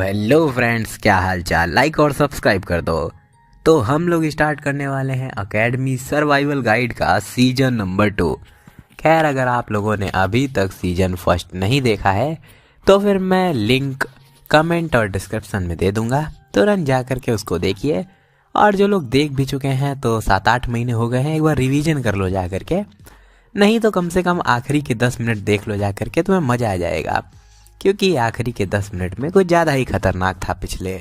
Hello friends, क्या हाल चाल। Like और सब्सक्राइब कर दो। तो हम लोग स्टार्ट करने वाले हैं अकेडमी सर्वाइवल गाइड का सीजन नंबर 2। खैर, अगर आप लोगों ने अभी तक सीजन फर्स्ट नहीं देखा है तो फिर मैं लिंक कमेंट और डिस्क्रिप्शन में दे दूंगा, तुरंत जा करके उसको देखिए। और जो लोग देख भी चुके हैं तो 7-8 महीने हो गए हैं, एक बार रिवीजन कर लो जा करके। नहीं तो कम से कम आखिरी के 10 मिनट देख लो जा करके, तुम्हें मज़ा आ जाएगा। क्योंकि आखिरी के 10 मिनट में कुछ ज़्यादा ही खतरनाक था पिछले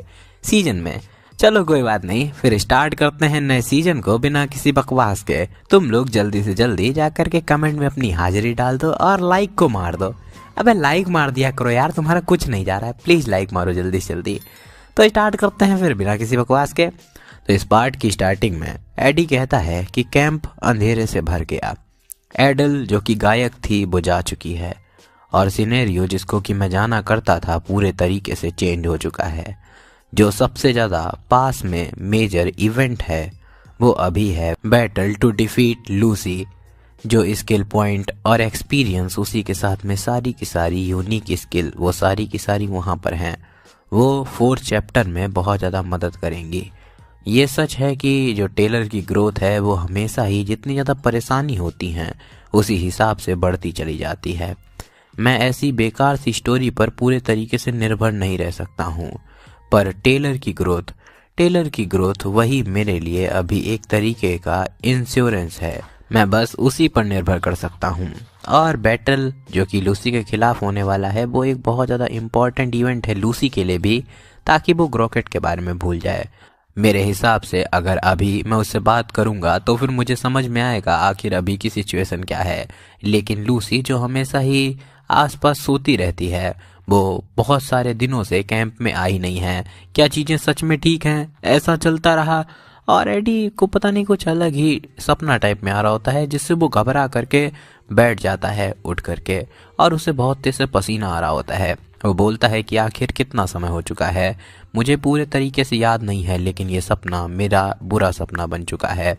सीजन में। चलो कोई बात नहीं, फिर स्टार्ट करते हैं नए सीजन को बिना किसी बकवास के। तुम लोग जल्दी से जल्दी जाकर के कमेंट में अपनी हाजिरी डाल दो और लाइक को मार दो। अबे लाइक मार दिया करो यार, तुम्हारा कुछ नहीं जा रहा है, प्लीज़ लाइक मारो जल्दी से जल्दी। तो स्टार्ट करते हैं फिर बिना किसी बकवास के। तो इस पार्ट की स्टार्टिंग में एडी कहता है कि कैंप अंधेरे से भर गया। एडल जो कि गायक थी वो जा चुकी है और सिनेरियो जिसको कि मैं जाना करता था पूरे तरीके से चेंज हो चुका है। जो सबसे ज़्यादा पास में मेजर इवेंट है वो अभी है बैटल टू डिफीट लूसी। जो स्किल पॉइंट और एक्सपीरियंस उसी के साथ में सारी की सारी यूनिक स्किल वो सारी की सारी वहाँ पर हैं। वो 4th चैप्टर में बहुत ज़्यादा मदद करेंगी। ये सच है कि जो टेलर की ग्रोथ है वो हमेशा ही जितनी ज़्यादा परेशानी होती हैं उसी हिसाब से बढ़ती चली जाती है। मैं ऐसी बेकार सी स्टोरी पर पूरे तरीके से निर्भर नहीं रह सकता हूँ, पर टेलर की ग्रोथ वही मेरे लिए अभी एक तरीके का इंश्योरेंस है। मैं बस उसी पर निर्भर कर सकता हूँ। और बैटल जो कि लूसी के खिलाफ होने वाला है वो एक बहुत ज़्यादा इम्पॉर्टेंट इवेंट है लूसी के लिए भी, ताकि वो ग्रोकेट के बारे में भूल जाए। मेरे हिसाब से अगर अभी मैं उससे बात करूंगा तो फिर मुझे समझ में आएगा आखिर अभी की सिचुएशन क्या है। लेकिन लूसी जो हमेशा ही आसपास सोती रहती है, वो बहुत सारे दिनों से कैंप में आई नहीं है। क्या चीज़ें सच में ठीक हैं? ऐसा चलता रहा और एडी को पता नहीं कुछ अलग ही सपना टाइप में आ रहा होता है, जिससे वो घबरा करके बैठ जाता है उठ करके, और उसे बहुत तेज से पसीना आ रहा होता है। वो बोलता है कि आखिर कितना समय हो चुका है, मुझे पूरे तरीके से याद नहीं है, लेकिन ये सपना मेरा बुरा सपना बन चुका है।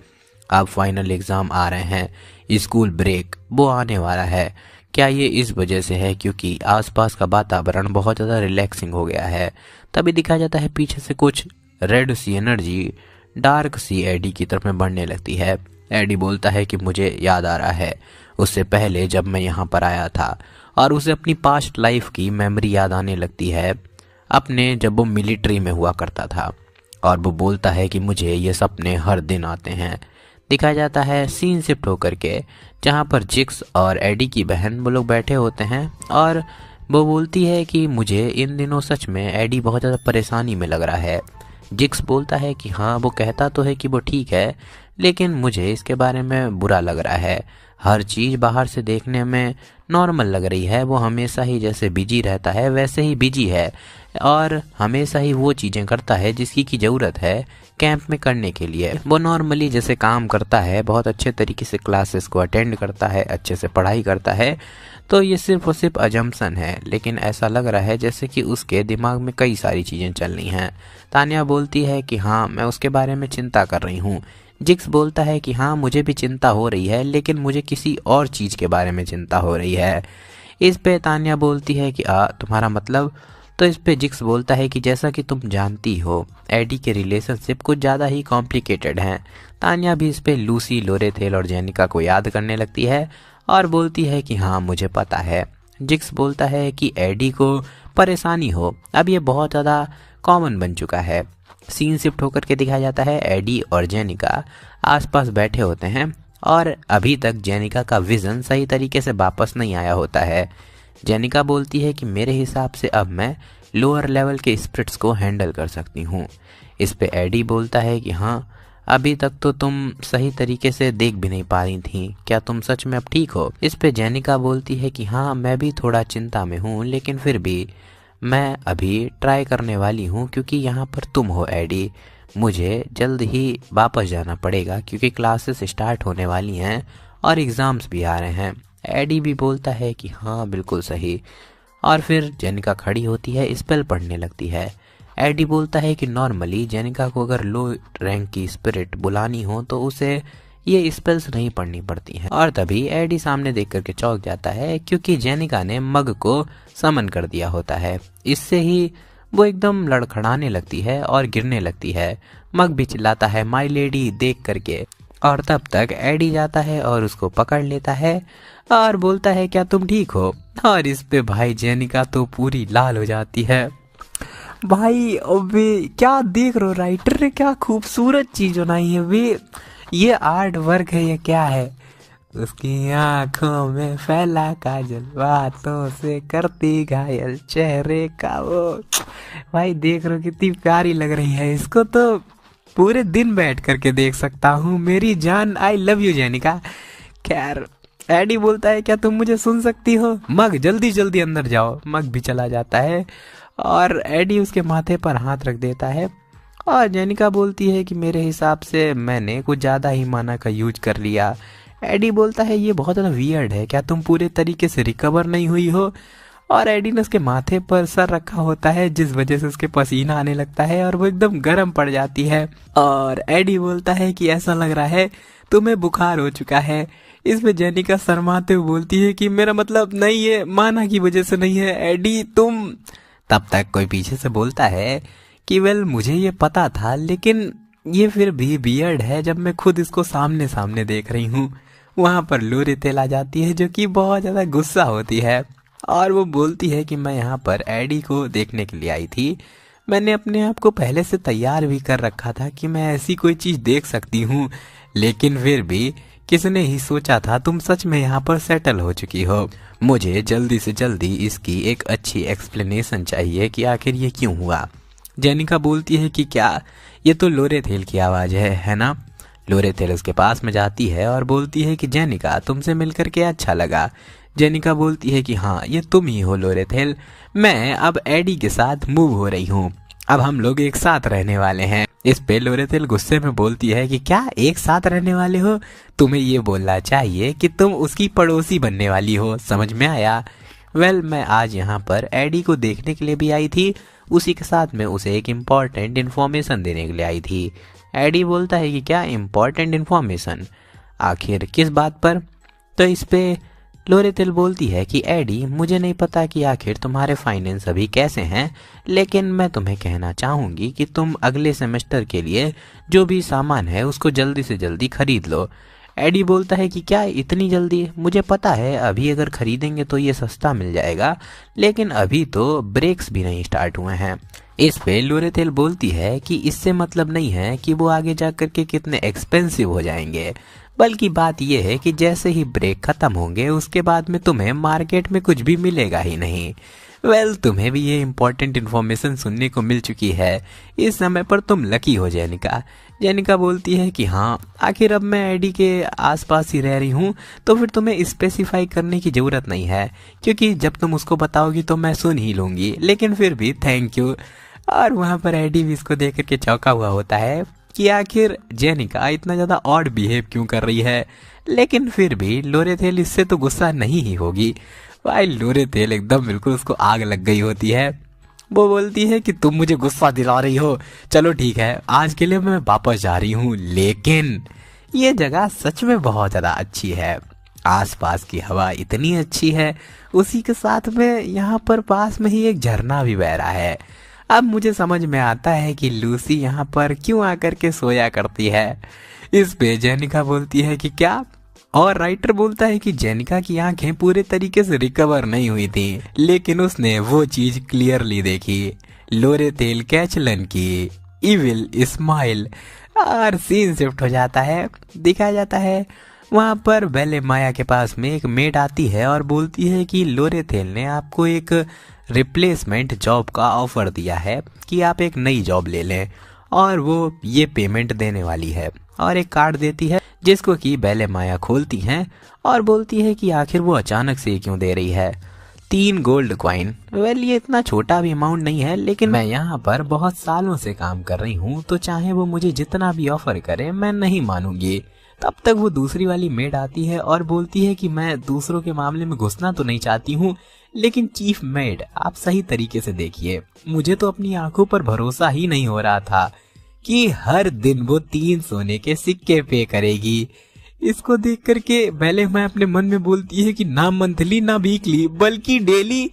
अब फाइनल एग्ज़ाम आ रहे हैं, स्कूल ब्रेक वो आने वाला है। क्या ये इस वजह से है क्योंकि आसपास का वातावरण बहुत ज़्यादा रिलैक्सिंग हो गया है? तभी दिखाया जाता है पीछे से कुछ रेड सी एनर्जी डार्क सी एडी की तरफ में बढ़ने लगती है। एडी बोलता है कि मुझे याद आ रहा है उससे पहले जब मैं यहाँ पर आया था, और उसे अपनी पास्ट लाइफ की मेमोरी याद आने लगती है, अपने जब वो मिलिट्री में हुआ करता था। और वो बोलता है कि मुझे ये सपने हर दिन आते हैं। दिखाया जाता है सीन शिफ्ट होकर के, जहाँ पर जिक्स और एडी की बहन वो लोग बैठे होते हैं, और वो बोलती है कि मुझे इन दिनों सच में एडी बहुत ज़्यादा परेशानी में लग रहा है। जिक्स बोलता है कि हाँ, वो कहता तो है कि वो ठीक है, लेकिन मुझे इसके बारे में बुरा लग रहा है। हर चीज़ बाहर से देखने में नॉर्मल लग रही है, वो हमेशा ही जैसे बिजी रहता है वैसे ही बिजी है, और हमेशा ही वो चीज़ें करता है जिसकी की ज़रूरत है कैंप में करने के लिए। वो नॉर्मली जैसे काम करता है, बहुत अच्छे तरीके से क्लासेस को अटेंड करता है, अच्छे से पढ़ाई करता है। तो ये सिर्फ और सिर्फ अजम्पशन है, लेकिन ऐसा लग रहा है जैसे कि उसके दिमाग में कई सारी चीज़ें चल रही हैं। तानिया बोलती है कि हाँ, मैं उसके बारे में चिंता कर रही हूँ। जिक्स बोलता है कि हाँ, मुझे भी चिंता हो रही है, लेकिन मुझे किसी और चीज़ के बारे में चिंता हो रही है। इस पे तानिया बोलती है कि तुम्हारा मतलब? तो इस पे जिक्स बोलता है कि जैसा कि तुम जानती हो एडी के रिलेशनशिप कुछ ज़्यादा ही कॉम्प्लिकेटेड हैं। तानिया भी इस पे लूसी, लोरेथेल और जेनिका को याद करने लगती है और बोलती है कि हाँ, मुझे पता है। जिक्स बोलता है कि एडी को परेशानी हो, अब ये बहुत ज़्यादा कॉमन बन चुका है। सीन शिफ्ट होकर के दिखाया जाता है एडी और जेनिका आसपास बैठे होते हैं, और अभी तक जेनिका का विज़न सही तरीके से वापस नहीं आया होता है। जेनिका बोलती है कि मेरे हिसाब से अब मैं लोअर लेवल के स्पिरिट्स को हैंडल कर सकती हूँ। इस पे एडी बोलता है कि हाँ, अभी तक तो तुम सही तरीके से देख भी नहीं पा रही थी, क्या तुम सच में अब ठीक हो? इस पे जेनिका बोलती है कि हाँ, मैं भी थोड़ा चिंता में हूँ, लेकिन फिर भी मैं अभी ट्राई करने वाली हूँ, क्योंकि यहाँ पर तुम हो एडी। मुझे जल्द ही वापस जाना पड़ेगा क्योंकि क्लासेस स्टार्ट होने वाली हैं और एग्ज़ाम्स भी आ रहे हैं। एडी भी बोलता है कि हाँ, बिल्कुल सही। और फिर जेनिका खड़ी होती है, स्पेल पढ़ने लगती है। एडी बोलता है कि नॉर्मली जेनिका को अगर लो रैंक की स्पिरिट बुलानी हो तो उसे ये स्पेल्स नहीं पढ़नी पड़ती हैं। और तभी एडी सामने देख करके चौंक जाता है क्योंकि जेनिका ने मग को समन कर दिया होता है। इससे ही वो एकदम लड़खड़ाने लगती है और गिरने लगती है। मग भी चिल्लाता है माय लेडी देख करके, और तब तक एडी जाता है और उसको पकड़ लेता है और बोलता है क्या तुम ठीक हो। और इस पे भाई जेनिका तो पूरी लाल हो जाती है। भाई अबे क्या देख रहे हो, राइटर ने क्या खूबसूरत चीज बनाई है वे, ये आर्ट वर्क है, ये क्या है। उसकी आंखों में फैला काजल, बातों से करती घायल, चेहरे का वो, भाई देख रहे हो कितनी प्यारी लग रही है। इसको तो पूरे दिन बैठ करके देख सकता हूँ, मेरी जान, आई लव यू जेनिका। खैर एडी बोलता है क्या तुम मुझे सुन सकती हो। मग जल्दी जल्दी अंदर जाओ। मग भी चला जाता है और एडी उसके माथे पर हाथ रख देता है और जेनिका बोलती है कि मेरे हिसाब से मैंने कुछ ज़्यादा ही माना का यूज कर लिया। एडी बोलता है ये बहुत ज़्यादा वियर्ड है, क्या तुम पूरे तरीके से रिकवर नहीं हुई हो। और एडी ने उसके माथे पर सर रखा होता है जिस वजह से उसके पसीना आने लगता है और वो एकदम गर्म पड़ जाती है। और एडी बोलता है कि ऐसा लग रहा है तुम्हें बुखार हो चुका है। इसमें जेनिका शर्माते हुए बोलती है कि मेरा मतलब नहीं है, माना की वजह से नहीं है एडी तुम। तब तक कोई पीछे से बोलता है कि वेल मुझे ये पता था, लेकिन ये फिर भी वियर्ड है जब मैं खुद इसको सामने सामने देख रही हूँ। वहां पर लोरेटेल आ जाती है जो कि बहुत ज्यादा गुस्सा होती है और वो बोलती है कि मैं यहाँ पर एडी को देखने के लिए आई थी। मैंने अपने आप को पहले से तैयार भी कर रखा था कि मैं ऐसी कोई चीज देख सकती हूँ, लेकिन फिर भी किसने ही सोचा था तुम सच में यहाँ पर सेटल हो चुकी हो। मुझे जल्दी से जल्दी इसकी एक अच्छी एक्सप्लेनेशन चाहिए कि आखिर ये क्यों हुआ। जेनिका बोलती है कि क्या ये तो लोरेटेल की आवाज है ना। लोरेटेल उसके पास में जाती है और बोलती है कि जेनिका तुमसे मिलकर के अच्छा लगा। जेनिका बोलती है कि हाँ ये तुम ही हो लोरेटेल, मैं अब एडी के साथ मूव हो रही हूँ, अब हम लोग एक साथ रहने वाले हैं। इस पे लोरेटेल गुस्से में बोलती है कि क्या एक साथ रहने वाले हो, तुम्हें ये बोलना चाहिए कि तुम उसकी पड़ोसी बनने वाली हो, समझ में आया। वेल मैं आज यहाँ पर एडी को देखने के लिए भी आई थी, उसी के साथ में उसे एक इम्पॉर्टेंट इन्फॉर्मेशन देने के लिए आई थी। एडी बोलता है कि क्या इम्पॉर्टेंट इन्फॉर्मेशन, आखिर किस बात पर। तो इस पे लोरेटेल बोलती है कि एडी मुझे नहीं पता कि आखिर तुम्हारे फाइनेंस अभी कैसे हैं, लेकिन मैं तुम्हें कहना चाहूँगी कि तुम अगले सेमेस्टर के लिए जो भी सामान है उसको जल्दी से जल्दी खरीद लो। एडी बोलता है कि क्या इतनी जल्दी, मुझे पता है अभी अगर खरीदेंगे तो ये सस्ता मिल जाएगा, लेकिन अभी तो ब्रेक्स भी नहीं स्टार्ट हुए हैं। इस पे लोरेटेल बोलती है कि इससे मतलब नहीं है कि वो आगे जा कर के कितने एक्सपेंसिव हो जाएंगे, बल्कि बात यह है कि जैसे ही ब्रेक खत्म होंगे उसके बाद में तुम्हें मार्केट में कुछ भी मिलेगा ही नहीं। वेल तुम्हें भी ये इम्पोर्टेंट इन्फॉर्मेशन सुनने को मिल चुकी है, इस समय पर तुम लकी हो जेनिका। जेनिका बोलती है कि हाँ आखिर अब मैं एडी के आसपास ही रह रही हूँ, तो फिर तुम्हें स्पेसिफाई करने की ज़रूरत नहीं है, क्योंकि जब तुम उसको बताओगी तो मैं सुन ही लूँगी, लेकिन फिर भी थैंक यू। और वहाँ पर एडी भी इसको देख करके चौंका हुआ होता है कि आखिर जेनिका इतना ज़्यादा ऑड बिहेव क्यों कर रही है, लेकिन फिर भी लोरेटेल इससे तो गुस्सा नहीं ही होगी। भाई लोरेटेल एकदम बिल्कुल उसको आग लग गई होती है। वो बोलती है कि तुम मुझे गुस्सा दिला रही हो, चलो ठीक है आज के लिए मैं वापस जा रही हूँ, लेकिन ये जगह सच में बहुत ज़्यादा अच्छी है, आसपास की हवा इतनी अच्छी है, उसी के साथ में यहाँ पर पास में ही एक झरना भी बह रहा है। अब मुझे समझ में आता है कि लूसी यहाँ पर क्यों आकर के सोया करती है। इस पे जेनिका बोलती है कि क्या, और राइटर बोलता है कि जेनिका की आंखें पूरे तरीके से रिकवर नहीं हुई थी, लेकिन उसने वो चीज क्लियरली देखी, लोरेटेल कैचलन की इविल स्माइल। और सीन शिफ्ट हो जाता है, दिखाया जाता है वहाँ पर बेले माया के पास में एक मेड आती है और बोलती है कि लोरेटेल ने आपको एक रिप्लेसमेंट जॉब का ऑफर दिया है कि आप एक नई जॉब ले लें, और वो ये पेमेंट देने वाली है, और एक कार्ड देती है जिसको कि बेले माया खोलती हैं और बोलती है कि आखिर वो अचानक से क्यों दे रही है। 3 गोल्ड कॉइन। वेल ये इतना छोटा भी अमाउंट नहीं है, लेकिन मैं यहाँ पर बहुत सालों से काम कर रही हूँ, तो चाहे वो मुझे जितना भी ऑफर करे मैं नहीं मानूंगी। तब तक वो दूसरी वाली मेड आती है और बोलती है कि मैं दूसरों के मामले में घुसना तो नहीं चाहती हूँ, लेकिन चीफ मेड आप सही तरीके से देखिए, मुझे तो अपनी आंखों पर भरोसा ही नहीं हो रहा था कि हर दिन वो 3 सोने के सिक्के पे करेगी। इसको देख करके पहले मैं अपने मन में बोलती है कि ना मंथली ना वीकली बल्कि डेली।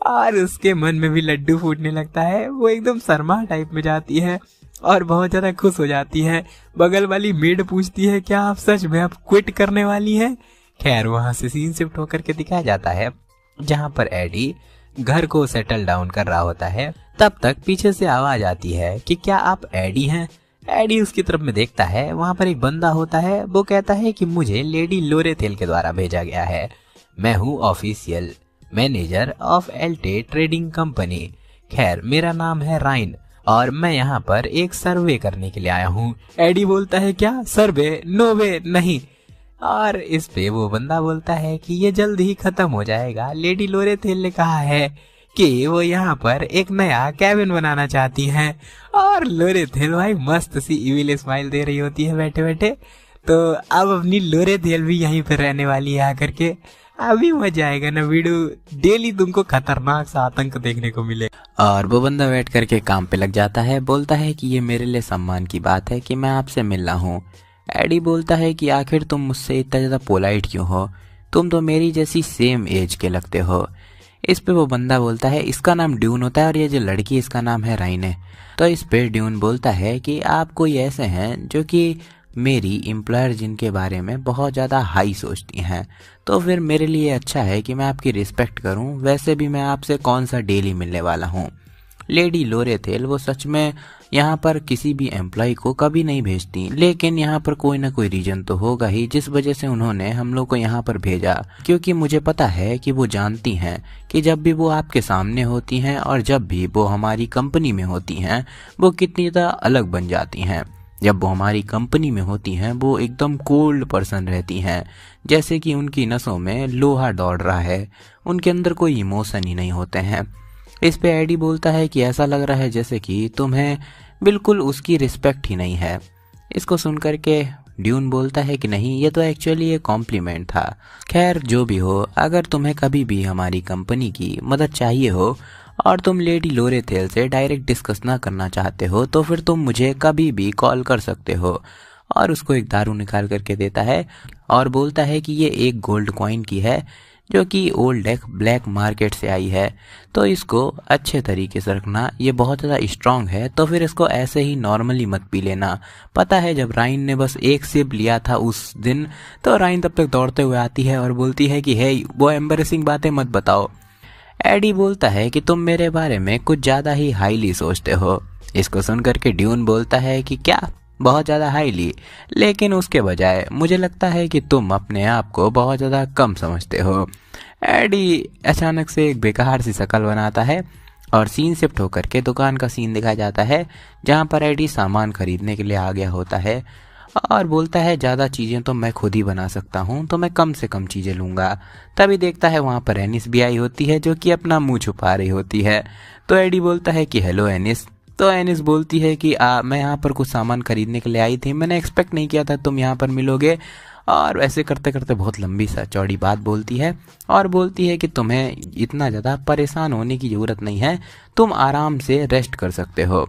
और उसके मन में भी लड्डू फूटने लगता है। वो एकदम शर्मा टाइप में जाती है और बहुत ज्यादा खुश हो जाती है। बगल वाली मेड पूछती है क्या आप सच में अब क्विट करने वाली हैं? खैर वहां से सीन शिफ्ट होकर के दिखाया जाता है जहां पर एडी घर को सेटल डाउन कर रहा होता है। तब तक पीछे से आवाज आती है कि क्या आप एडी हैं? एडी उसकी तरफ में देखता है, वहां पर एक बंदा होता है। वो कहता है कि मुझे लेडी लोरेथेल के द्वारा भेजा गया है। मैं हूँ official manager of Elte trading company. खैर मेरा नाम है राइन और मैं यहाँ पर एक सर्वे करने के लिए आया हूँ। एडी बोलता है क्या सर्वे? नो वे, नहीं। और इस पे वो बंदा बोलता है कि ये जल्द ही खत्म हो जाएगा। लेडी लोरेथेल ने कहा है कि वो यहाँ पर एक नया कैबिन बनाना चाहती हैं। और लोरेथेल भाई मस्त सी इविल स्माइल दे रही होती है बैठे बैठे। तो अब अपनी लोरेथेल भी यहीं पर रहने वाली है आकर के। अभी मजा आएगा ना वीडियो, डेली तुमको खतरनाक सा आतंक देखने को मिले। और वो बंदा बैठ करके काम पे लग जाता है। बोलता है कि ये मेरे लिए सम्मान की बात है कि मैं आपसे मिल रहा हूँ। एडी बोलता है कि आखिर तुम मुझसे इतना ज़्यादा पोलाइट क्यों हो? तुम तो मेरी जैसी सेम एज के लगते हो। इस पे वो बंदा बोलता है इसका नाम ड्यून होता है और ये जो लड़की इसका नाम है राइने। तो इस पे ड्यून बोलता है कि आप कोई ऐसे हैं जो कि मेरी एम्प्लॉयर जिनके बारे में बहुत ज़्यादा हाई सोचती हैं, तो फिर मेरे लिए अच्छा है कि मैं आपकी रिस्पेक्ट करूं। वैसे भी मैं आपसे कौन सा डेली मिलने वाला हूं। लेडी लोरेथेल वो सच में यहाँ पर किसी भी एम्प्लॉय को कभी नहीं भेजती, लेकिन यहाँ पर कोई ना कोई रीजन तो होगा ही जिस वजह से उन्होंने हम लोग को यहाँ पर भेजा। क्योंकि मुझे पता है कि वो जानती हैं कि जब भी वो आपके सामने होती हैं और जब भी वो हमारी कंपनी में होती हैं वो कितनी ज़्यादा अलग बन जाती हैं। जब वो हमारी कंपनी में होती हैं वो एकदम कोल्ड पर्सन रहती हैं, जैसे कि उनकी नसों में लोहा दौड़ रहा है, उनके अंदर कोई इमोशन ही नहीं होते हैं। इस पे एडी बोलता है कि ऐसा लग रहा है जैसे कि तुम्हें बिल्कुल उसकी रिस्पेक्ट ही नहीं है। इसको सुनकर के ड्यून बोलता है कि नहीं, ये तो एक्चुअली एक कॉम्प्लीमेंट था। खैर जो भी हो, अगर तुम्हें कभी भी हमारी कंपनी की मदद चाहिए हो और तुम लेडी लोरेथेल से डायरेक्ट डिस्कस ना करना चाहते हो तो फिर तुम मुझे कभी भी कॉल कर सकते हो। और उसको एक दारू निकाल करके देता है और बोलता है कि ये एक गोल्ड कॉइन की है जो कि ओल्ड एक ब्लैक मार्केट से आई है, तो इसको अच्छे तरीके से रखना। ये बहुत ज़्यादा स्ट्रांग है, तो फिर इसको ऐसे ही नॉर्मली मत पी लेना। पता है जब राइन ने बस एक सिप लिया था उस दिन, तो राइन तब तक दौड़ते हुए आती है और बोलती है कि हे वो एम्बैरेसिंग बातें मत बताओ। एडी बोलता है कि तुम मेरे बारे में कुछ ज़्यादा ही हाईली सोचते हो। इसको सुनकर के ड्यून बोलता है कि क्या बहुत ज़्यादा हाईली, लेकिन उसके बजाय मुझे लगता है कि तुम अपने आप को बहुत ज़्यादा कम समझते हो। एडी अचानक से एक बेकार सी शक्ल बनाता है और सीन शिफ्ट होकर के दुकान का सीन दिखाया जाता है जहाँ पर एडी सामान खरीदने के लिए आ गया होता है और बोलता है ज़्यादा चीज़ें तो मैं खुद ही बना सकता हूँ, तो मैं कम से कम चीज़ें लूँगा। तभी देखता है वहाँ पर एनिस भी आई होती है जो कि अपना मुँह छुपा रही होती है। तो एडी बोलता है कि हेलो एनिस। तो एनिस बोलती है कि मैं यहाँ पर कुछ सामान खरीदने के लिए आई थी, मैंने एक्सपेक्ट नहीं किया था तुम यहाँ पर मिलोगे। और ऐसे करते करते बहुत लंबी सा चौड़ी बात बोलती है और बोलती है कि तुम्हें इतना ज़्यादा परेशान होने की ज़रूरत नहीं है, तुम आराम से रेस्ट कर सकते हो।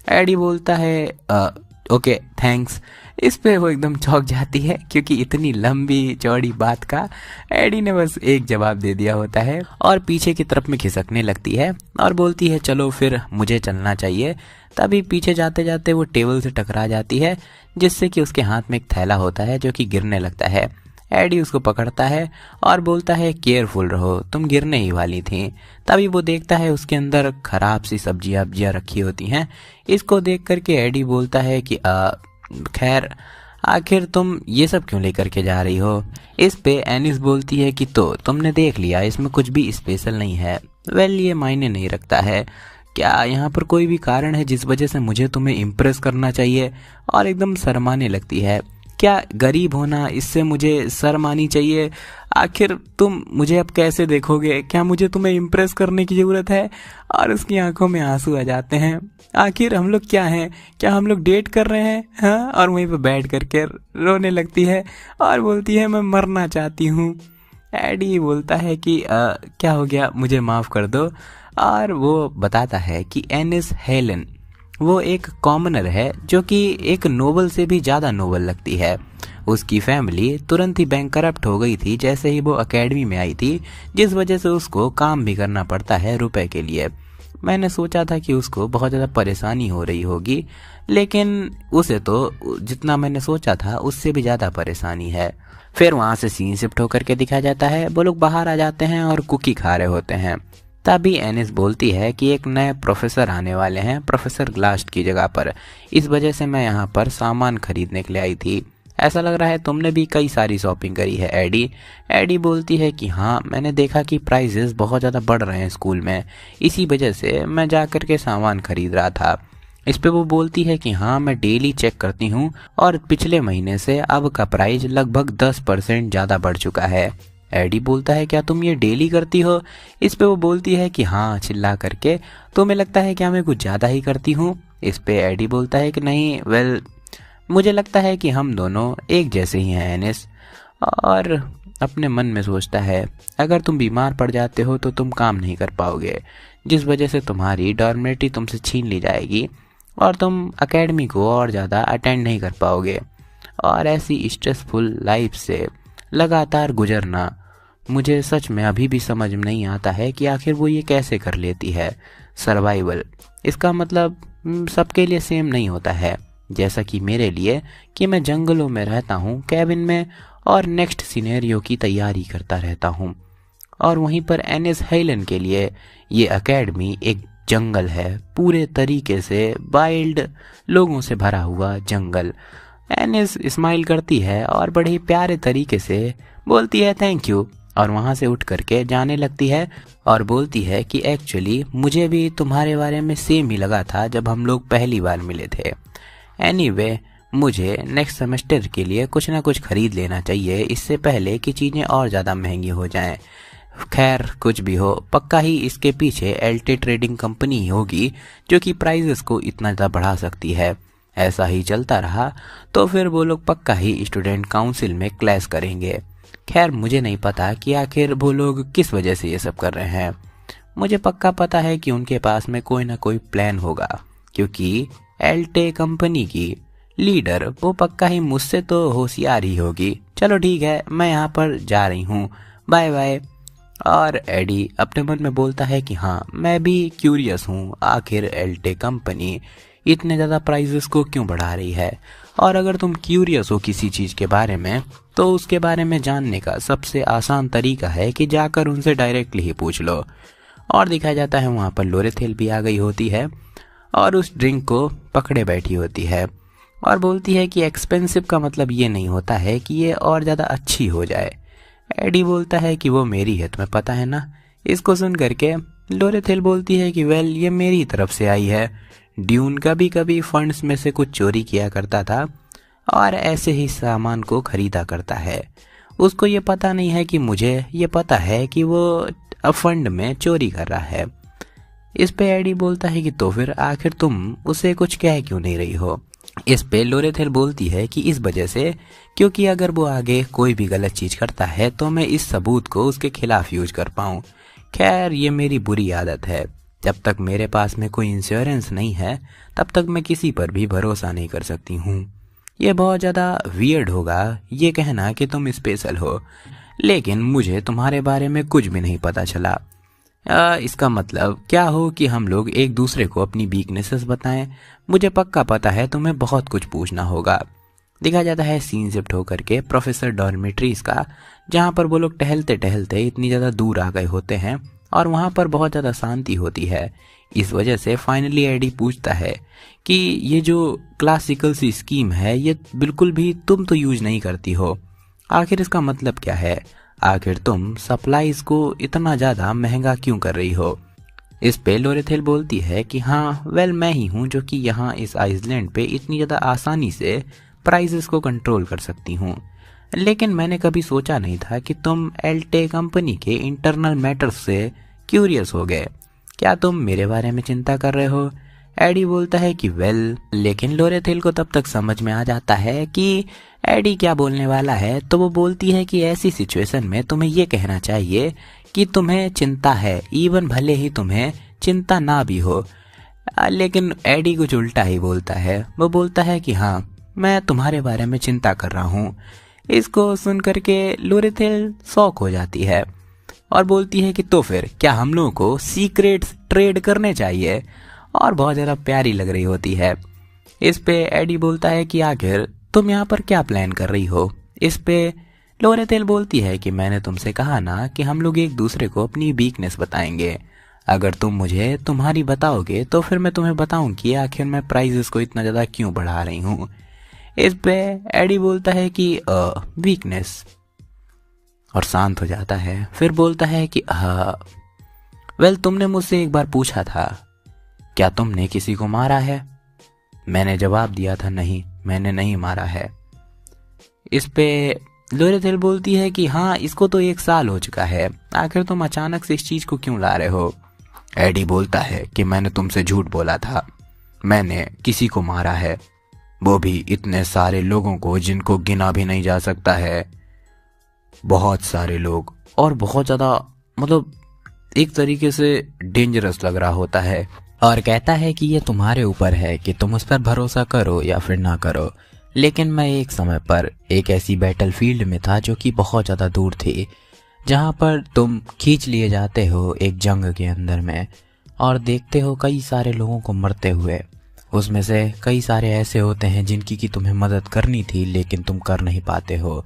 एडी बोलता है ओके थैंक्स। इस पे वो एकदम चौंक जाती है क्योंकि इतनी लंबी चौड़ी बात का एडी ने बस एक जवाब दे दिया होता है और पीछे की तरफ में खिसकने लगती है और बोलती है चलो फिर मुझे चलना चाहिए। तभी पीछे जाते जाते वो टेबल से टकरा जाती है जिससे कि उसके हाथ में एक थैला होता है जो कि गिरने लगता है। एडी उसको पकड़ता है और बोलता है केयरफुल रहो, तुम गिरने ही वाली थी। तभी वो देखता है उसके अंदर खराब सी सब्जियां रखी होती हैं। इसको देख करके एडी बोलता है कि खैर आखिर तुम ये सब क्यों लेकर के जा रही हो। इस पे एनिस बोलती है कि तो तुमने देख लिया इसमें कुछ भी स्पेशल नहीं है। वेल ये मायने नहीं रखता है, क्या यहाँ पर कोई भी कारण है जिस वजह से मुझे तुम्हें इम्प्रेस करना चाहिए। और एकदम शर्माने लगती है, क्या गरीब होना इससे मुझे शर्म आनी चाहिए। आखिर तुम मुझे अब कैसे देखोगे, क्या मुझे तुम्हें इम्प्रेस करने की ज़रूरत है। और उसकी आंखों में आंसू आ जाते हैं। आखिर हम लोग क्या हैं, क्या हम लोग डेट कर रहे हैं हाँ। और वहीं पर बैठ करके रोने लगती है और बोलती है मैं मरना चाहती हूँ। एडी बोलता है कि क्या हो गया, मुझे माफ़ कर दो। और वो बताता है कि एनिस हेलन वो एक कॉमनर है जो कि एक नोबल से भी ज़्यादा नोबल लगती है। उसकी फैमिली तुरंत ही बैंकरप्ट हो गई थी जैसे ही वो एकेडमी में आई थी, जिस वजह से उसको काम भी करना पड़ता है रुपए के लिए। मैंने सोचा था कि उसको बहुत ज़्यादा परेशानी हो रही होगी, लेकिन उसे तो जितना मैंने सोचा था उससे भी ज़्यादा परेशानी है। फिर वहाँ से सीन शिफ्ट होकर के दिखाया जाता है, वो लोग बाहर आ जाते हैं और कुकी खा रहे होते हैं। तभी एनिस बोलती है कि एक नए प्रोफेसर आने वाले हैं, प्रोफेसर ग्लास्ट की जगह पर, इस वजह से मैं यहाँ पर सामान खरीदने के लिए आई थी। ऐसा लग रहा है तुमने भी कई सारी शॉपिंग करी है एडी। एडी बोलती है कि हाँ, मैंने देखा कि प्राइजेस बहुत ज़्यादा बढ़ रहे हैं स्कूल में, इसी वजह से मैं जा कर के सामान खरीद रहा था। इस पे वो बोलती है कि हाँ, मैं डेली चेक करती हूँ और पिछले महीने से अब का प्राइस लगभग 10% ज़्यादा बढ़ चुका है। एडी बोलता है क्या तुम ये डेली करती हो? इस पे वो बोलती है कि हाँ, चिल्ला करके। तुम्हें लगता है क्या मैं कुछ ज़्यादा ही करती हूँ? इस पे एडी बोलता है कि नहीं, वेल मुझे लगता है कि हम दोनों एक जैसे ही हैं एनिस। और अपने मन में सोचता है अगर तुम बीमार पड़ जाते हो तो तुम काम नहीं कर पाओगे, जिस वजह से तुम्हारी डॉर्मेटरी तुमसे छीन ली जाएगी और तुम एकेडमी को और ज़्यादा अटेंड नहीं कर पाओगे। और ऐसी स्ट्रेसफुल लाइफ से लगातार गुजरना, मुझे सच में अभी भी समझ में नहीं आता है कि आखिर वो ये कैसे कर लेती है। सर्वाइवल, इसका मतलब सबके लिए सेम नहीं होता है। जैसा कि मेरे लिए कि मैं जंगलों में रहता हूँ, कैबिन में, और नेक्स्ट सिनेरियो की तैयारी करता रहता हूँ। और वहीं पर एनिस हेलन के लिए ये एकेडमी एक जंगल है, पूरे तरीके से वाइल्ड लोगों से भरा हुआ जंगल। एनिस स्माइल करती है और बड़े ही प्यारे तरीके से बोलती है थैंक यू, और वहाँ से उठ करके जाने लगती है और बोलती है कि एक्चुअली मुझे भी तुम्हारे बारे में सेम ही लगा था जब हम लोग पहली बार मिले थे। एनीवे, मुझे नेक्स्ट सेमेस्टर के लिए कुछ ना कुछ खरीद लेना चाहिए इससे पहले कि चीज़ें और ज़्यादा महंगी हो जाएं। खैर कुछ भी हो, पक्का ही इसके पीछे एल्टे ट्रेडिंग कंपनी होगी जो कि प्राइजेस को इतना ज़्यादा बढ़ा सकती है। ऐसा ही चलता रहा तो फिर वो लोग पक्का ही स्टूडेंट काउंसिल में क्लैश करेंगे। खैर मुझे नहीं पता कि आखिर वो लोग किस वजह से ये सब कर रहे हैं। मुझे पक्का पता है कि उनके पास में कोई ना कोई प्लान होगा, क्योंकि एल्टे कंपनी की लीडर वो पक्का ही मुझसे तो होशियार ही होगी। चलो ठीक है, मैं यहाँ पर जा रही हूँ, बाय बाय। और एडी अपने मन में बोलता है कि हाँ, मैं भी क्यूरियस हूँ, आखिर एल्टे कंपनी इतने ज़्यादा प्राइजेस को क्यों बढ़ा रही है। और अगर तुम क्यूरियस हो किसी चीज़ के बारे में तो उसके बारे में जानने का सबसे आसान तरीका है कि जाकर उनसे डायरेक्टली ही पूछ लो। और दिखाया जाता है वहाँ पर लोरेथेल भी आ गई होती है और उस ड्रिंक को पकड़े बैठी होती है और बोलती है कि एक्सपेंसिव का मतलब ये नहीं होता है कि ये और ज़्यादा अच्छी हो जाए। एडी बोलता है कि वो मेरी है, तुम्हें पता है ना। इसको सुन करके लोरेथेल बोलती है कि वेल, ये मेरी तरफ से आई है। ड्यून कभी कभी फंड्स में से कुछ चोरी किया करता था और ऐसे ही सामान को खरीदा करता है। उसको ये पता नहीं है कि मुझे ये पता है कि वो फंड में चोरी कर रहा है। इस पे एडी बोलता है कि तो फिर आखिर तुम उसे कुछ कह क्यों नहीं रही हो। इस पे लोरेथेल बोलती है कि इस वजह से, क्योंकि अगर वो आगे कोई भी गलत चीज़ करता है तो मैं इस सबूत को उसके खिलाफ यूज कर पाऊँ। खैर ये मेरी बुरी आदत है, जब तक मेरे पास में कोई इंश्योरेंस नहीं है तब तक मैं किसी पर भी भरोसा नहीं कर सकती हूँ। ये बहुत ज़्यादा वियर्ड होगा ये कहना कि तुम स्पेशल हो, लेकिन मुझे तुम्हारे बारे में कुछ भी नहीं पता चला। इसका मतलब क्या हो कि हम लोग एक दूसरे को अपनी वीकनेसेस बताएं। मुझे पक्का पता है तुम्हें बहुत कुछ पूछना होगा। दिखा जाता है सीन शिफ्ट होकर के प्रोफेसर डॉर्मेट्रीज का, जहाँ पर वो लोग टहलते टहलते इतनी ज़्यादा दूर आ गए होते हैं और वहाँ पर बहुत ज़्यादा शांति होती है। इस वजह से फाइनली एडी पूछता है कि ये जो क्लासिकल सी स्कीम है ये बिल्कुल भी तुम तो यूज नहीं करती हो, आखिर इसका मतलब क्या है? आखिर तुम सप्लाईज को इतना ज़्यादा महंगा क्यों कर रही हो? इस पे लोरेथेल बोलती है कि हाँ वेल, मैं ही हूँ जो कि यहाँ इस आइसलैंड पे इतनी ज़्यादा आसानी से प्राइसेस को कंट्रोल कर सकती हूँ, लेकिन मैंने कभी सोचा नहीं था कि तुम एल्टे कंपनी के इंटरनल मैटर्स से क्यूरियस हो गए। क्या तुम मेरे बारे में चिंता कर रहे हो? एडी बोलता है कि वेल, लेकिन लोरेथेल को तब तक समझ में आ जाता है कि एडी क्या बोलने वाला है, तो वो बोलती है कि ऐसी सिचुएशन में तुम्हें ये कहना चाहिए कि तुम्हें चिंता है, इवन भले ही तुम्हें चिंता ना भी हो। लेकिन एडी कुछ उल्टा ही बोलता है। वो बोलता है कि हाँ, मैं तुम्हारे बारे में चिंता कर रहा हूँ। इसको सुन करके लोरेथेल शॉक हो जाती है और बोलती है कि तो फिर क्या हम लोगों को सीक्रेट्स ट्रेड करने चाहिए, और बहुत ज़्यादा प्यारी लग रही होती है। इस पे एडी बोलता है कि आखिर तुम यहाँ पर क्या प्लान कर रही हो। इस पे लोरेथेल बोलती है कि मैंने तुमसे कहा ना कि हम लोग एक दूसरे को अपनी वीकनेस बताएंगे। अगर तुम मुझे तुम्हारी बताओगे तो फिर मैं तुम्हें बताऊं कि आखिर मैं प्राइजेस को इतना ज़्यादा क्यों बढ़ा रही हूँ। इस पे एडी बोलता है कि वीकनेस, और शांत हो जाता है। फिर बोलता है कि वेल, तुमने मुझसे एक बार पूछा था क्या तुमने किसी को मारा है। मैंने जवाब दिया था नहीं, मैंने नहीं मारा है। इस पे लोरेथेल बोलती है कि हाँ, इसको तो 1 साल हो चुका है, आखिर तुम अचानक से इस चीज को क्यों ला रहे हो। एडी बोलता है कि मैंने तुमसे झूठ बोला था, मैंने किसी को मारा है, वो भी इतने सारे लोगों को जिनको गिना भी नहीं जा सकता है। बहुत सारे लोग, और बहुत ज्यादा, मतलब एक तरीके से डेंजरस लग रहा होता है, और कहता है कि ये तुम्हारे ऊपर है कि तुम उस पर भरोसा करो या फिर ना करो। लेकिन मैं एक समय पर एक ऐसी बैटलफील्ड में था जो कि बहुत ज़्यादा दूर थी, जहाँ पर तुम खींच लिए जाते हो एक जंग के अंदर में और देखते हो कई सारे लोगों को मरते हुए। उसमें से कई सारे ऐसे होते हैं जिनकी कि तुम्हें मदद करनी थी लेकिन तुम कर नहीं पाते हो,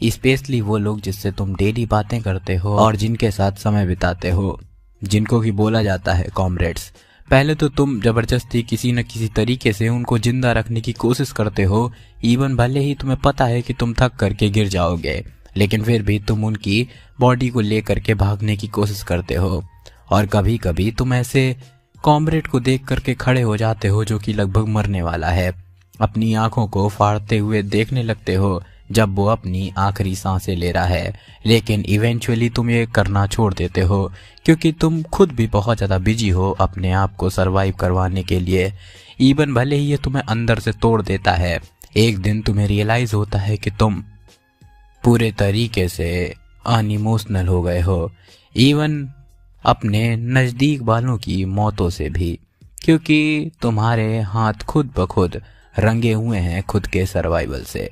स्पेशली वो लोग जिससे तुम डेली बातें करते हो और जिनके साथ समय बिताते हो, जिनको कि बोला जाता है कॉमरेड्स। पहले तो तुम जबरदस्ती किसी न किसी तरीके से उनको जिंदा रखने की कोशिश करते हो, इवन भले ही तुम्हें पता है कि तुम थक करके गिर जाओगे, लेकिन फिर भी तुम उनकी बॉडी को ले करके भागने की कोशिश करते हो। और कभी कभी तुम ऐसे कॉमरेड को देख करके खड़े हो जाते हो जो कि लगभग मरने वाला है, अपनी आंखों को फाड़ते हुए देखने लगते हो जब वो अपनी आखिरी सांसें ले रहा है, लेकिन इवेंचुअली तुम ये करना छोड़ देते हो क्योंकि तुम खुद भी बहुत ज़्यादा बिजी हो अपने आप को सरवाइव करवाने के लिए। इवन भले ही ये तुम्हें अंदर से तोड़ देता है, एक दिन तुम्हें रियलाइज होता है कि तुम पूरे तरीके से अनइमोशनल हो गए हो, इवन अपने नज़दीक वालों की मौतों से भी, क्योंकि तुम्हारे हाथ खुद ब खुद रंगे हुए हैं खुद के सर्वाइवल से।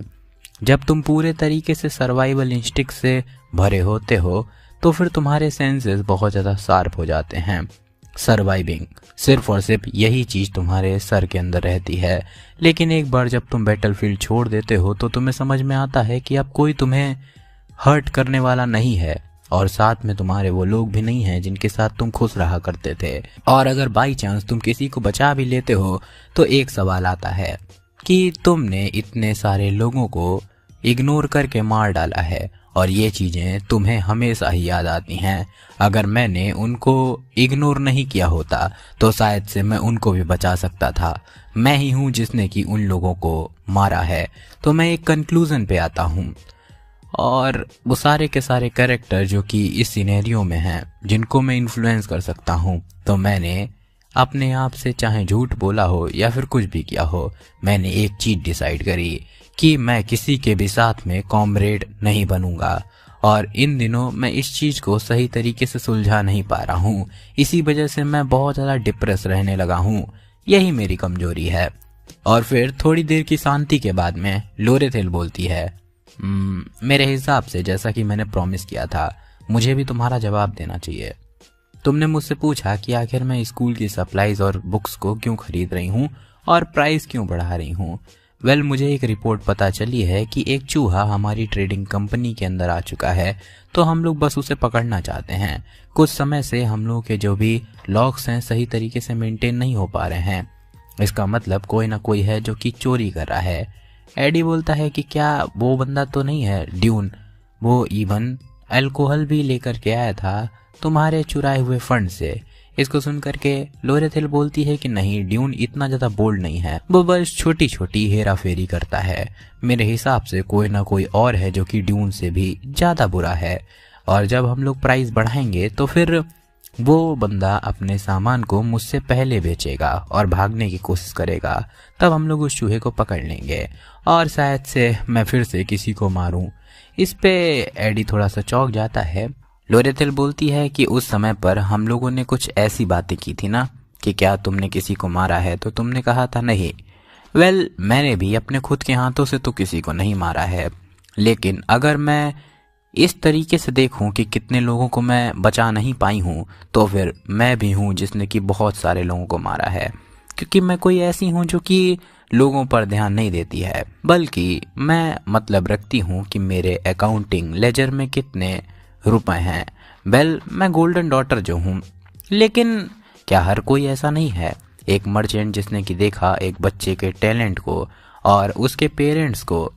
जब तुम पूरे तरीके से सर्वाइवल इंस्टिंक्ट से भरे होते हो तो फिर तुम्हारे सेंसेस बहुत ज़्यादा शार्प हो जाते हैं। सर्वाइविंग सिर्फ और सिर्फ यही चीज़ तुम्हारे सर के अंदर रहती है, लेकिन एक बार जब तुम बैटलफील्ड छोड़ देते हो तो तुम्हें समझ में आता है कि अब कोई तुम्हें हर्ट करने वाला नहीं है, और साथ में तुम्हारे वो लोग भी नहीं हैं जिनके साथ तुम खुश रहा करते थे। और अगर बाई चांस तुम किसी को बचा भी लेते हो तो एक सवाल आता है कि तुमने इतने सारे लोगों को इग्नोर करके मार डाला है, और ये चीज़ें तुम्हें हमेशा ही याद आती हैं। अगर मैंने उनको इग्नोर नहीं किया होता तो शायद से मैं उनको भी बचा सकता था। मैं ही हूँ जिसने कि उन लोगों को मारा है। तो मैं एक कंक्लूजन पे आता हूँ, और वो सारे के सारे कैरेक्टर जो कि इस सिनेरियो में हैं जिनको मैं इन्फ्लुएंस कर सकता हूँ, तो मैंने अपने आप से चाहे झूठ बोला हो या फिर कुछ भी किया हो, मैंने एक चीज़ डिसाइड करी कि मैं किसी के भी साथ में कॉमरेड नहीं बनूंगा। और इन दिनों मैं इस चीज़ को सही तरीके से सुलझा नहीं पा रहा हूँ, इसी वजह से मैं बहुत ज़्यादा डिप्रेस रहने लगा हूँ, यही मेरी कमजोरी है। और फिर थोड़ी देर की शांति के बाद में लोरेथेल बोलती है, मेरे हिसाब से जैसा कि मैंने प्रॉमिस किया था, मुझे भी तुम्हारा जवाब देना चाहिए। तुमने मुझसे पूछा कि आखिर मैं स्कूल की सप्लाईज और बुक्स को क्यों खरीद रही हूँ और प्राइस क्यों बढ़ा रही हूँ। वेल, मुझे एक रिपोर्ट पता चली है कि एक चूहा हमारी ट्रेडिंग कंपनी के अंदर आ चुका है, तो हम लोग बस उसे पकड़ना चाहते हैं। कुछ समय से हम लोग के जो भी लॉक्स हैं सही तरीके से मेंटेन नहीं हो पा रहे हैं, इसका मतलब कोई ना कोई है जो कि चोरी कर रहा है। एडी बोलता है कि क्या वो बंदा तो नहीं है ड्यून, वो इवन अल्कोहल भी लेकर के आया था तुम्हारे चुराए हुए फंड से। इसको सुन करके लोरेथेल बोलती है कि नहीं, ड्यून इतना ज्यादा बोल्ड नहीं है, वो बस छोटी छोटी हेरा फेरी करता है। मेरे हिसाब से कोई ना कोई और है जो कि ड्यून से भी ज्यादा बुरा है, और जब हम लोग प्राइस बढ़ाएंगे तो फिर वो बंदा अपने सामान को मुझसे पहले बेचेगा और भागने की कोशिश करेगा, तब हम लोग उस चूहे को पकड़ लेंगे और शायद से मैं फिर से किसी को मारूं। इस पे एडी थोड़ा सा चौंक जाता है। लोरेथेल बोलती है कि उस समय पर हम लोगों ने कुछ ऐसी बातें की थी ना कि क्या तुमने किसी को मारा है, तो तुमने कहा था नहीं। मैंने भी अपने खुद के हाथों से तो किसी को नहीं मारा है, लेकिन अगर मैं इस तरीके से देखूं कि कितने लोगों को मैं बचा नहीं पाई हूं, तो फिर मैं भी हूं जिसने कि बहुत सारे लोगों को मारा है। क्योंकि मैं कोई ऐसी हूं जो कि लोगों पर ध्यान नहीं देती है, बल्कि मैं मतलब रखती हूं कि मेरे अकाउंटिंग लेजर में कितने रुपए हैं। मैं गोल्डन डॉटर जो हूं। लेकिन क्या हर कोई ऐसा नहीं है? एक मर्चेंट जिसने कि देखा एक बच्चे के टैलेंट को और उसके पेरेंट्स को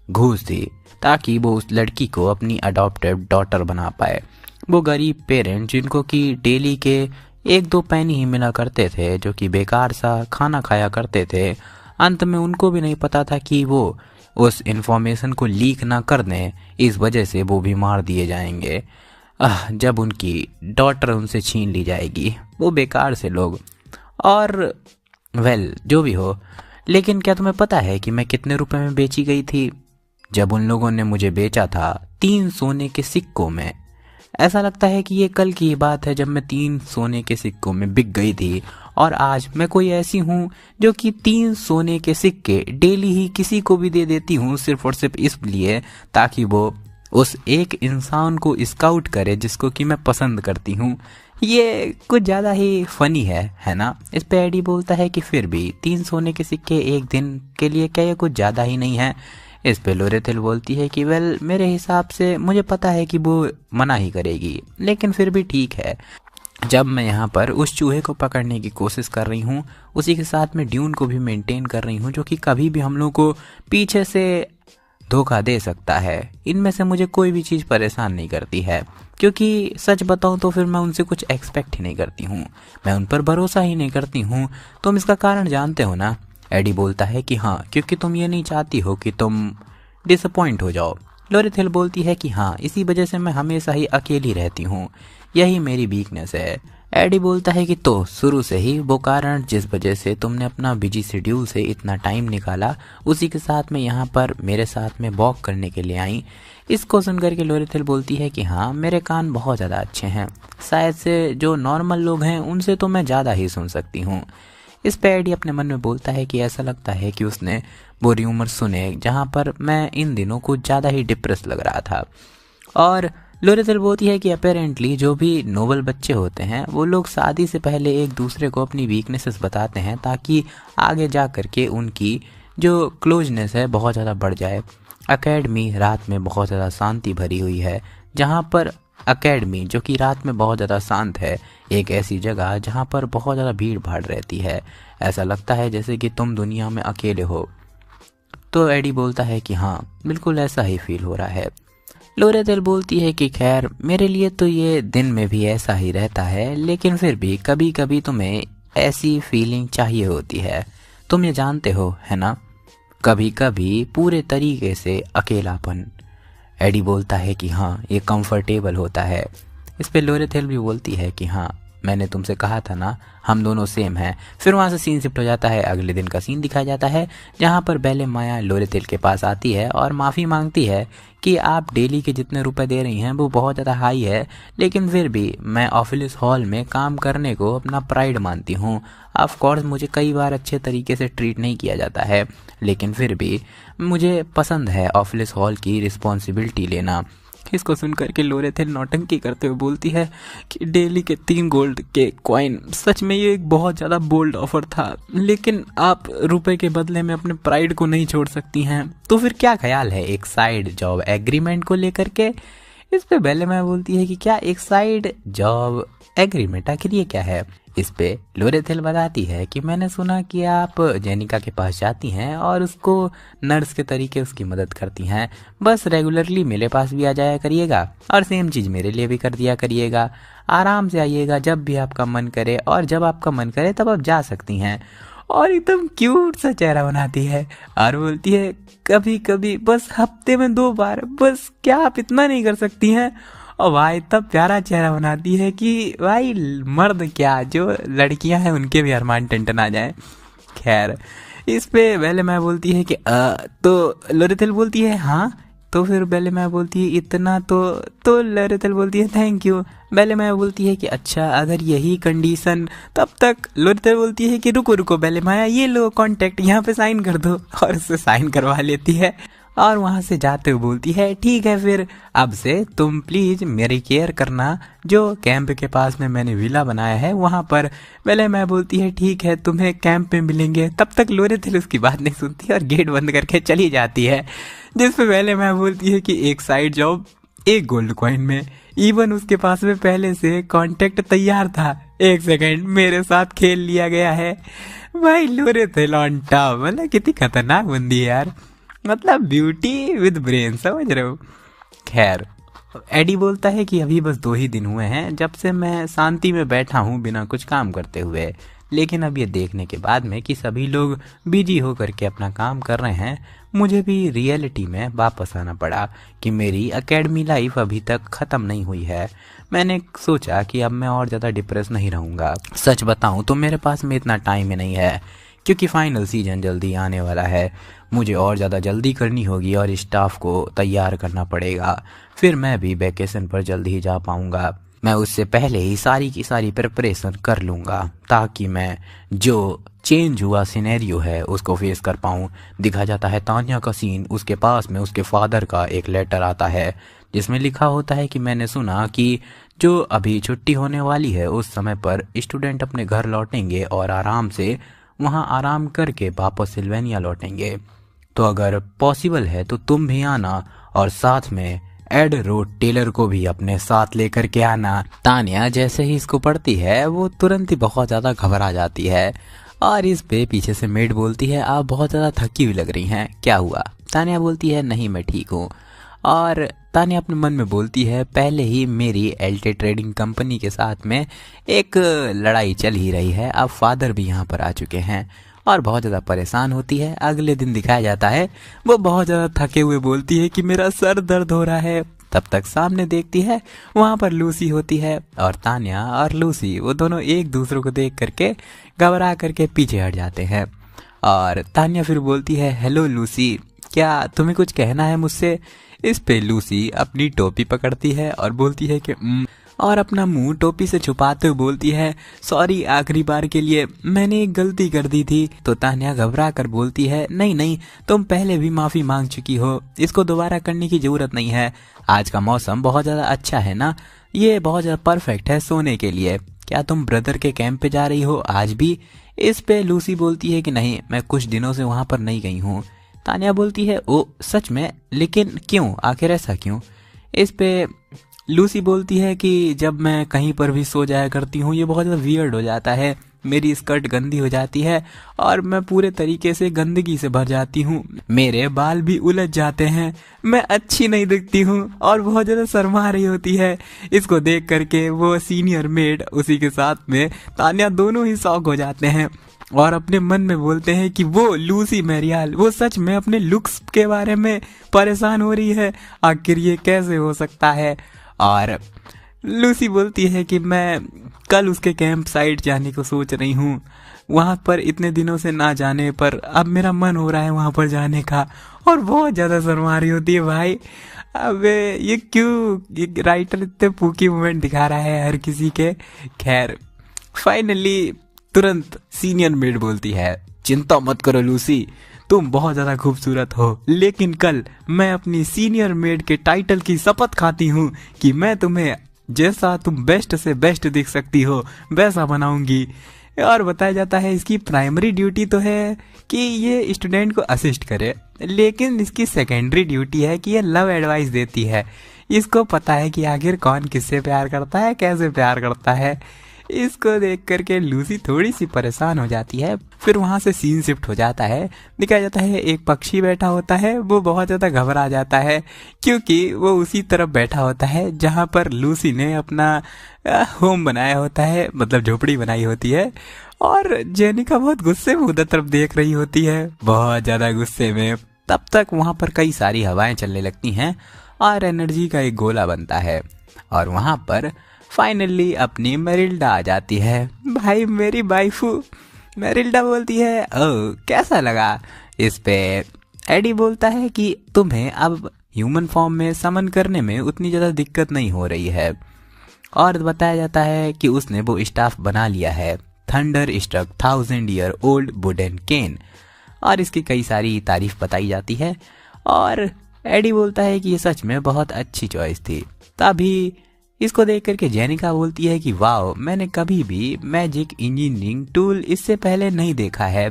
घूस दी ताकि वो उस लड़की को अपनी अडॉप्टेड डॉटर बना पाए। वो गरीब पेरेंट जिनको कि डेली के 1-2 पैनी ही मिला करते थे, जो कि बेकार सा खाना खाया करते थे, अंत में उनको भी नहीं पता था कि वो उस इंफॉर्मेशन को लीक ना कर दें, इस वजह से वो भी मार दिए जाएंगे जब उनकी डॉटर उनसे छीन ली जाएगी। वो बेकार से लोग। और जो भी हो, लेकिन क्या तुम्हें पता है कि मैं कितने रुपए में बेची गई थी? जब उन लोगों ने मुझे बेचा था 3 सोने के सिक्कों में। ऐसा लगता है कि ये कल की बात है जब मैं 3 सोने के सिक्कों में बिक गई थी, और आज मैं कोई ऐसी हूँ जो कि 3 सोने के सिक्के डेली ही किसी को भी दे देती हूँ, सिर्फ और सिर्फ इसलिए ताकि वो उस एक इंसान को स्काउट करे जिसको कि मैं पसंद करती हूँ। ये कुछ ज़्यादा ही फनी है ना? इस पे एडी बोलता है कि फिर भी 3 सोने के सिक्के एक दिन के लिए क्या ये कुछ ज़्यादा ही नहीं है? इस पे लोरेथिल बोलती है कि मेरे हिसाब से मुझे पता है कि वो मना ही करेगी, लेकिन फिर भी ठीक है। जब मैं यहाँ पर उस चूहे को पकड़ने की कोशिश कर रही हूँ, उसी के साथ में ड्यून को भी मेंटेन कर रही हूँ, जो कि कभी भी हम लोग को पीछे से धोखा दे सकता है। इनमें से मुझे कोई भी चीज़ परेशान नहीं करती है, क्योंकि सच बताऊं तो फिर मैं उनसे कुछ एक्सपेक्ट ही नहीं करती हूँ, मैं उन पर भरोसा ही नहीं करती हूँ। तुम इसका कारण जानते हो ना? एडी बोलता है कि हाँ, क्योंकि तुम ये नहीं चाहती हो कि तुम डिसअपॉइंट हो जाओ। लोरेथिल बोलती है कि हाँ, इसी वजह से मैं हमेशा ही अकेली रहती हूँ, यही मेरी वीकनेस है। एडी बोलता है कि तो शुरू से ही वो कारण जिस वजह से तुमने अपना बिजी शेड्यूल से इतना टाइम निकाला, उसी के साथ में यहाँ पर मेरे साथ में वॉक करने के लिए आई। इसको सुनकर के लोरेथिल बोलती है कि हाँ, मेरे कान बहुत ज़्यादा अच्छे हैं, शायद से जो नॉर्मल लोग हैं उनसे तो मैं ज़्यादा ही सुन सकती हूँ। इस पे एडी अपने मन में बोलता है कि ऐसा लगता है कि उसने वो र्यूमर सुने जहाँ पर मैं इन दिनों कुछ ज़्यादा ही डिप्रेस लग रहा था। और लोरेथिल बोलती है कि अपेरेंटली जो भी नोबल बच्चे होते हैं वो लोग शादी से पहले एक दूसरे को अपनी वीकनेसेस बताते हैं, ताकि आगे जा कर के उनकी जो क्लोजनेस है बहुत ज़्यादा बढ़ जाए। अकेडमी रात में बहुत ज़्यादा शांति भरी हुई है, जहाँ पर अकेडमी जो कि रात में बहुत ज़्यादा शांत है, एक ऐसी जगह जहाँ पर बहुत ज़्यादा भीड़ भाड़ रहती है। ऐसा लगता है जैसे कि तुम दुनिया में अकेले हो। तो एडी बोलता है कि हाँ, बिल्कुल ऐसा ही फील हो रहा है। लोरेथिल बोलती है कि खैर, मेरे लिए तो ये दिन में भी ऐसा ही रहता है, लेकिन फिर भी कभी कभी तुम्हें ऐसी फीलिंग चाहिए होती है, तुम ये जानते हो है ना? कभी कभी पूरे तरीके से अकेलापन। एडी बोलता है कि हाँ, ये कंफर्टेबल होता है। इस पे लोरेथिल भी बोलती है कि हाँ, मैंने तुमसे कहा था ना, हम दोनों सेम हैं। फिर वहाँ से सीन शिफ्ट हो जाता है, अगले दिन का सीन दिखाया जाता है, जहाँ पर बेले माया लोरेथिल के पास आती है और माफ़ी मांगती है कि आप डेली के जितने रुपए दे रही हैं वो बहुत ज़्यादा हाई है, लेकिन फिर भी मैं ऑफिस हॉल में काम करने को अपना प्राइड मानती हूँ। ऑफ कोर्स मुझे कई बार अच्छे तरीके से ट्रीट नहीं किया जाता है, लेकिन फिर भी मुझे पसंद है ऑफिस हॉल की रिस्पॉन्सिबिलिटी लेना। इसको सुनकर के लोरेथिल नौटंकी करते हुए बोलती है कि डेली के 3 गोल्ड के कॉइन, सच में ये एक बहुत ज़्यादा बोल्ड ऑफर था, लेकिन आप रुपए के बदले में अपने प्राइड को नहीं छोड़ सकती हैं। तो फिर क्या ख्याल है एक साइड जॉब एग्रीमेंट को लेकर के? इस पे बेले मैं बोलती है कि क्या एक साइड जॉब एग्रीमेंट, आखिर ये क्या है? इस पे लोरेथिल बताती है कि मैंने सुना कि आप जेनिका के पास जाती हैं और उसको नर्स के तरीके उसकी मदद करती हैं। बस रेगुलरली मेरे पास भी आ जाया करिएगा और सेम चीज़ मेरे लिए भी कर दिया करिएगा। आराम से आइएगा जब भी आपका मन करे, और जब आपका मन करे तब आप जा सकती हैं। और एकदम क्यूट सा चेहरा बनाती है और बोलती है कभी कभी, बस हफ्ते में 2 बार, बस क्या आप इतना नहीं कर सकती हैं? और भाई इतना प्यारा चेहरा बनाती है कि भाई मर्द क्या, जो लड़कियां हैं उनके भी अरमान टन आ जाए। खैर, इस पे पहले मैं बोलती है कि तो लोरेथिल बोलती है हाँ, तो फिर बेले माया बोलती है इतना तो लोरेथल बोलती है थैंक यू। बेले माया बोलती है कि अच्छा अगर यही कंडीशन, तब तक लोरेथल बोलती है कि रुको रुको बेले माया, ये लो कॉन्टेक्ट, यहाँ पे साइन कर दो, और उससे साइन करवा लेती है और वहाँ से जाते हुए बोलती है ठीक है फिर अब से तुम प्लीज मेरी केयर करना, जो कैंप के पास में मैंने विला बनाया है वहाँ पर। बेले माया बोलती है ठीक है तुम्हें कैंप में मिलेंगे। तब तक लोरेथल उसकी बात नहीं सुनती और गेट बंद करके चली जाती है, जिसपे बेले माया बोलती है कि एक साइड जॉब 1 गोल्ड कॉइन में, इवन उसके पास में पहले से कांटेक्ट तैयार था, 1 सेकंड मेरे साथ खेल लिया गया है। भाई लोरेथल ऑन टॉप, मतलब कितनी खतरनाक बंदी है यार, मतलब ब्यूटी विद ब्रेन, समझ रहे हो। खैर एडी बोलता है कि अभी बस 2 ही दिन हुए हैं जब से मैं शांति में बैठा हूँ बिना कुछ काम करते हुए, लेकिन अब ये देखने के बाद में कि सभी लोग बिजी होकर के अपना काम कर रहे हैं, मुझे भी रियलिटी में वापस आना पड़ा कि मेरी एकेडमी लाइफ अभी तक ख़त्म नहीं हुई है। मैंने सोचा कि अब मैं और ज़्यादा डिप्रेस नहीं रहूँगा। सच बताऊँ तो मेरे पास में इतना टाइम ही नहीं है, क्योंकि फाइनल सीजन जल्दी आने वाला है, मुझे और ज़्यादा जल्दी करनी होगी और स्टाफ को तैयार करना पड़ेगा। फिर मैं भी वैकेशन पर जल्दी ही जा पाऊँगा। मैं उससे पहले ही सारी की सारी प्रिपरेशन कर लूँगा ताकि मैं जो चेंज हुआ सिनेरियो है उसको फेस कर पाऊँ। दिखा जाता है तान्या का सीन, उसके पास में उसके फादर का एक लेटर आता है जिसमें लिखा होता है कि मैंने सुना कि जो अभी छुट्टी होने वाली है उस समय पर स्टूडेंट अपने घर लौटेंगे और आराम से वहाँ आराम करके वापस सिल्वेनिया लौटेंगे। तो अगर पॉसिबल है तो तुम भी आना और साथ में एड रोड टेलर को भी अपने साथ लेकर के आना। तान्या जैसे ही इसको पढ़ती है वो तुरंत ही बहुत ज़्यादा घबरा जाती है और इस पे पीछे से मेड बोलती है आप बहुत ज़्यादा थकी हुई लग रही हैं, क्या हुआ। तान्या बोलती है नहीं मैं ठीक हूँ। और तान्या अपने मन में बोलती है पहले ही मेरी एल्टे ट्रेडिंग कंपनी के साथ में एक लड़ाई चल ही रही है, अब फादर भी यहाँ पर आ चुके हैं और बहुत ज़्यादा परेशान होती है। अगले दिन दिखाया जाता है वो बहुत ज़्यादा थके हुए बोलती है कि मेरा सर दर्द हो रहा है। तब तक सामने देखती है वहाँ पर लूसी होती है और तान्या और लूसी वो दोनों एक दूसरे को देख करके घबरा करके पीछे हट जाते हैं। और तान्या फिर बोलती है हेलो लूसी, क्या तुम्हें कुछ कहना है मुझसे। इस पे लूसी अपनी टोपी पकड़ती है और बोलती है कि और अपना मुंह टोपी से छुपाते हुए बोलती है सॉरी आखिरी बार के लिए मैंने एक गलती कर दी थी। तो तान्या घबरा कर बोलती है नहीं नहीं तुम पहले भी माफ़ी मांग चुकी हो, इसको दोबारा करने की ज़रूरत नहीं है। आज का मौसम बहुत ज़्यादा अच्छा है ना, ये बहुत ज़्यादा परफेक्ट है सोने के लिए। क्या तुम ब्रदर के कैंप पे जा रही हो आज भी। इस पे लूसी बोलती है कि नहीं मैं कुछ दिनों से वहाँ पर नहीं गई हूँ। तान्या बोलती है ओ सच में, लेकिन क्यों, आखिर ऐसा क्यों। इस पे लूसी बोलती है कि जब मैं कहीं पर भी सो जाया करती हूँ ये बहुत ज़्यादा वियर्ड हो जाता है, मेरी स्कर्ट गंदी हो जाती है और मैं पूरे तरीके से गंदगी से भर जाती हूँ, मेरे बाल भी उलझ जाते हैं, मैं अच्छी नहीं दिखती हूँ और बहुत ज़्यादा शर्मा रही होती है। इसको देख करके वो सीनियर मेड उसी के साथ में तान्या दोनों ही शॉक हो जाते हैं और अपने मन में बोलते हैं कि वो लूसी मैरियाल वो सच में अपने लुक्स के बारे में परेशान हो रही है, आखिर ये कैसे हो सकता है। और लूसी बोलती है कि मैं कल उसके कैंप साइट जाने को सोच रही हूँ, वहाँ पर इतने दिनों से ना जाने पर अब मेरा मन हो रहा है वहाँ पर जाने का, और बहुत ज़्यादा शर्मा रही होती है। भाई अब ये क्यों, ये राइटर इतने पूकी मोमेंट दिखा रहा है हर किसी के। खैर फाइनली तुरंत सीनियर मेड बोलती है चिंता मत करो लूसी, तुम बहुत ज़्यादा खूबसूरत हो, लेकिन कल मैं अपनी सीनियर मेड के टाइटल की शपथ खाती हूँ कि मैं तुम्हें जैसा तुम बेस्ट से बेस्ट दिख सकती हो वैसा बनाऊंगी। और बताया जाता है इसकी प्राइमरी ड्यूटी तो है कि ये स्टूडेंट को असिस्ट करे, लेकिन इसकी सेकेंडरी ड्यूटी है कि ये लव एडवाइस देती है। इसको पता है कि आखिर कौन किससे प्यार करता है, कैसे प्यार करता है। इसको देख करके लूसी थोड़ी सी परेशान हो जाती है। फिर वहाँ से सीन शिफ्ट हो जाता है, दिखाया जाता है एक पक्षी बैठा होता है, वो बहुत ज़्यादा घबरा जाता है क्योंकि वो उसी तरफ बैठा होता है जहाँ पर लूसी ने अपना होम बनाया होता है, मतलब झोपड़ी बनाई होती है। और जेनिका बहुत गुस्से में उधर तरफ देख रही होती है, बहुत ज़्यादा गुस्से में। तब तक वहाँ पर कई सारी हवाएं चलने लगती हैं और एनर्जी का एक गोला बनता है और वहाँ पर फाइनली अपनी मेरिल्डा आ जाती है। भाई मेरी वाइफू मेरिल्डा बोलती है ओ कैसा लगा। इस पे एडी बोलता है कि तुम्हें अब ह्यूमन फॉर्म में समन करने में उतनी ज़्यादा दिक्कत नहीं हो रही है। और बताया जाता है कि उसने वो स्टाफ बना लिया है, thunderstruck 1000 year old wooden cane. और इसकी कई सारी तारीफ बताई जाती है और एडी बोलता है कि ये सच में बहुत अच्छी चॉइस थी। तभी इसको देख करके जेनिका बोलती है कि वाओ, मैंने कभी भी मैजिक इंजीनियरिंग टूल इससे पहले नहीं देखा है।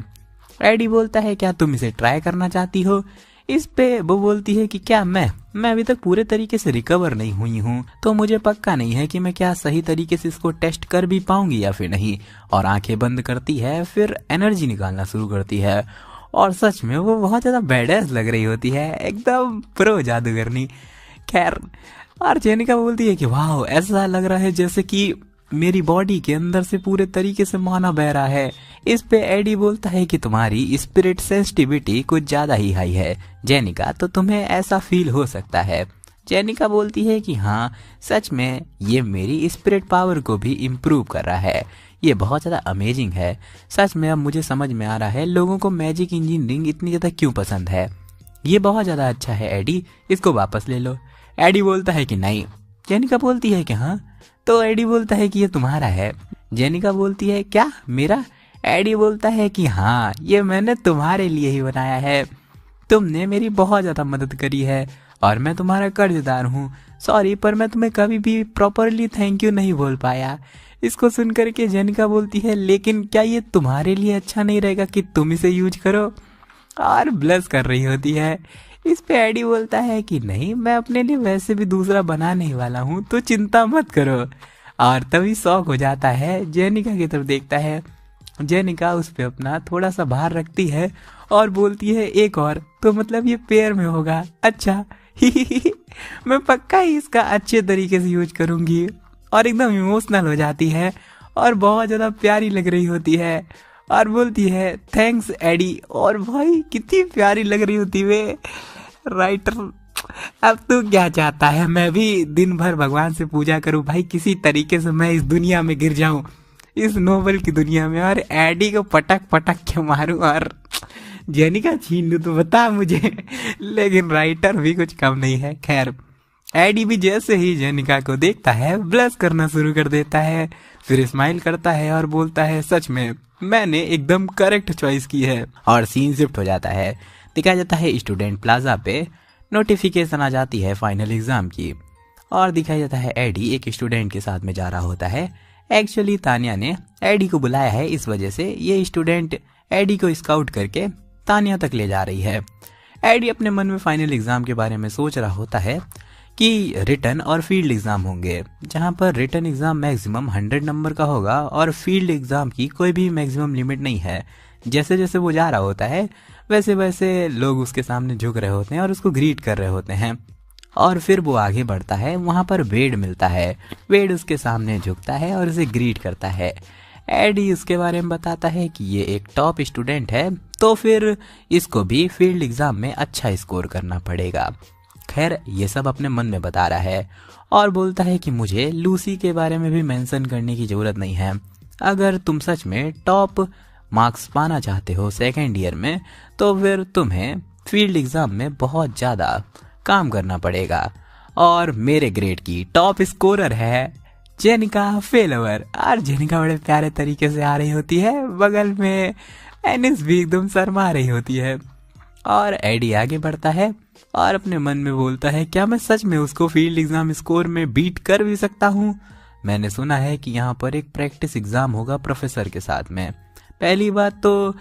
एडी बोलता है क्या तुम इसे ट्राई करना चाहती हो? इस पे वो बोलती है कि क्या मैं अभी तक पूरे तरीके से रिकवर नहीं हुई हूँ, तो मुझे पक्का नहीं है कि मैं क्या सही तरीके से इसको टेस्ट कर भी पाऊंगी या फिर नहीं। और आंखें बंद करती है, फिर एनर्जी निकालना शुरू करती है और सच में वो बहुत ज़्यादा बैडएस लग रही होती है, एकदम प्रो जादूगरनी। खैर, और जेनिका बोलती है कि वाह, ऐसा लग रहा है जैसे कि मेरी बॉडी के अंदर से पूरे तरीके से माना बह रहा है। इस पे एडी बोलता है कि तुम्हारी स्पिरिट सेंसिटिविटी कुछ ज्यादा ही हाई है जेनिका, तो तुम्हें ऐसा फील हो सकता है। जेनिका बोलती है कि हाँ, सच में ये मेरी स्पिरिट पावर को भी इम्प्रूव कर रहा है, ये बहुत ज़्यादा अमेजिंग है। सच में अब मुझे समझ में आ रहा है लोगों को मैजिक इंजीनियरिंग इतनी ज़्यादा क्यों पसंद है। ये बहुत ज़्यादा अच्छा है एडी, इसको वापस ले लो। एडी बोलता है कि नहीं। जेनिका बोलती है कि हाँ, तो एडी बोलता है कि ये तुम्हारा है। जेनिका बोलती है क्या मेरा? एडी बोलता है कि हाँ, ये मैंने तुम्हारे लिए ही बनाया है, तुमने मेरी बहुत ज़्यादा मदद करी है और मैं तुम्हारा कर्जदार हूँ। सॉरी, पर मैं तुम्हें कभी भी प्रॉपरली थैंक यू नहीं बोल पाया। इसको सुन करके जेनिका बोलती है लेकिन क्या ये तुम्हारे लिए अच्छा नहीं रहेगा कि तुम इसे यूज करो? और ब्लश कर रही होती है। इस पे एडी बोलता है कि नहीं, मैं अपने लिए वैसे भी दूसरा बनाने ही वाला हूँ, तो चिंता मत करो। और तभी शौक हो जाता है, जेनिका की तरफ देखता है। जेनिका उस पे अपना थोड़ा सा भार रखती है और बोलती है एक और, तो मतलब ये पेयर में होगा। अच्छा मैं पक्का ही इसका अच्छे तरीके से यूज करूंगी। और एकदम इमोशनल हो जाती है और बहुत ज़्यादा प्यारी लग रही होती है और बोलती है थैंक्स एडी। और भाई कितनी प्यारी लग रही होती वे। राइटर, अब तू क्या चाहता है? मैं भी दिन भर भगवान से पूजा करूं भाई, किसी तरीके से मैं इस दुनिया में गिर जाऊं, इस नोवेल की दुनिया में, और एडी को पटक पटक के मारूं और जेनिका छीन लूं, तो बता मुझे। लेकिन राइटर भी कुछ कम नहीं है। खैर, एडी भी जैसे ही जेनिका को देखता है ब्लश करना शुरू कर देता है, फिर स्माइल करता है और बोलता है सच में मैंने एकदम करेक्ट चॉइस की है। और सीन शिफ्ट हो जाता है, दिखाया जाता है स्टूडेंट प्लाजा पे नोटिफिकेशन आ जाती है फाइनल एग्जाम की। और दिखाया जाता है एडी एक स्टूडेंट के साथ में जा रहा होता है। एक्चुअली तानिया ने एडी को बुलाया है, इस वजह से ये स्टूडेंट एडी को स्काउट करके तानिया तक ले जा रही है। एडी अपने मन में फाइनल एग्जाम के बारे में सोच रहा होता है कि रिटन और फील्ड एग्जाम होंगे, जहां पर रिटन एग्जाम मैक्सिमम 100 नंबर का होगा और फील्ड एग्जाम की कोई भी मैक्सिमम लिमिट नहीं है। जैसे जैसे वो जा रहा होता है वैसे वैसे लोग उसके सामने झुक रहे होते हैं और उसको ग्रीट कर रहे होते हैं। और फिर वो आगे बढ़ता है, वहां पर वेड मिलता है। वेड उसके सामने झुकता है और उसे ग्रीट करता है। एडी उसके बारे में बताता है कि ये एक टॉप स्टूडेंट है, तो फिर इसको भी फील्ड एग्जाम में अच्छा स्कोर करना पड़ेगा। खैर, ये सब अपने मन में बता रहा है और बोलता है कि मुझे लूसी के बारे में भी मेंशन करने की ज़रूरत नहीं है। अगर तुम सच में टॉप मार्क्स पाना चाहते हो सेकेंड ईयर में, तो फिर तुम्हें फील्ड एग्ज़ाम में बहुत ज़्यादा काम करना पड़ेगा। और मेरे ग्रेड की टॉप स्कोरर है जेनिका फेलोवर। और जेनिका बड़े प्यारे तरीके से आ रही होती है, बगल में एनिस भी एकदम शर्मा रही होती है। और एडी आगे बढ़ता है और अपने मन में बोलता है क्या मैं सच में उसको फील्ड एग्जाम स्कोर में बीट कर भी सकता हूँ? मैंने सुना है कि यहाँ पर एक प्रैक्टिस एग्जाम होगा प्रोफेसर के साथ में। पहली बात तो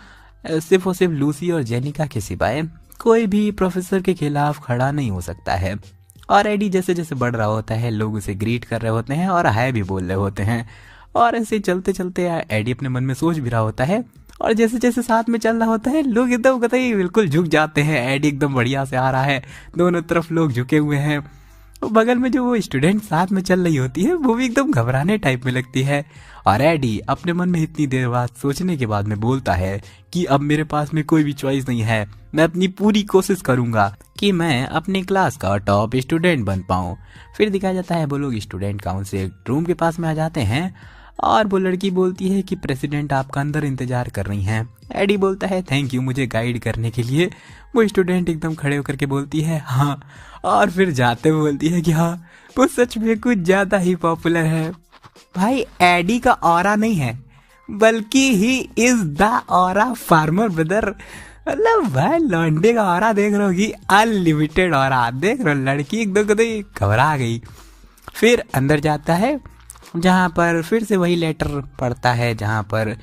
सिर्फ और सिर्फ लूसी और जेनिका के सिवाय कोई भी प्रोफेसर के खिलाफ खड़ा नहीं हो सकता है। और एडी जैसे जैसे बढ़ रहा होता है, लोग उसे ग्रीट कर रहे होते हैं और हाय भी बोल रहे होते हैं। और ऐसे चलते चलते एडी अपने मन में सोच भी रहा होता है, और जैसे जैसे साथ में चल रहा होता है लोग एकदम कतई बिल्कुल झुक जाते हैं। एडी एकदम बढ़िया से आ रहा है, दोनों तरफ लोग झुके हुए हैं। बगल में जो वो स्टूडेंट साथ में चल रही होती है वो भी एकदम घबराने टाइप में लगती है। और एडी अपने मन में इतनी देर बाद सोचने के बाद में बोलता है कि अब मेरे पास में कोई भी चॉइस नहीं है, मैं अपनी पूरी कोशिश करूंगा कि मैं अपनी क्लास का टॉप स्टूडेंट बन पाऊं। फिर दिखाया जाता है वो लोग स्टूडेंट काउंसिल रूम के पास में आ जाते हैं और वो लड़की बोलती है कि प्रेसिडेंट आपका अंदर इंतजार कर रही हैं। एडी बोलता है थैंक यू मुझे गाइड करने के लिए। वो स्टूडेंट एकदम खड़े होकर के बोलती है हाँ, और फिर जाते हुए बोलती है कि हाँ वो सच में कुछ ज्यादा ही पॉपुलर है। भाई एडी का ऑरा नहीं है बल्कि he is the aura farmer brother. मतलब भाई लौंडे का ऑरा देख रहे हो कि अनलिमिटेड ऑरा देख रहे हो। लड़की एकदम कदम घबरा गई। फिर अंदर जाता है जहाँ पर फिर से वही लेटर पढ़ता है जहाँ पर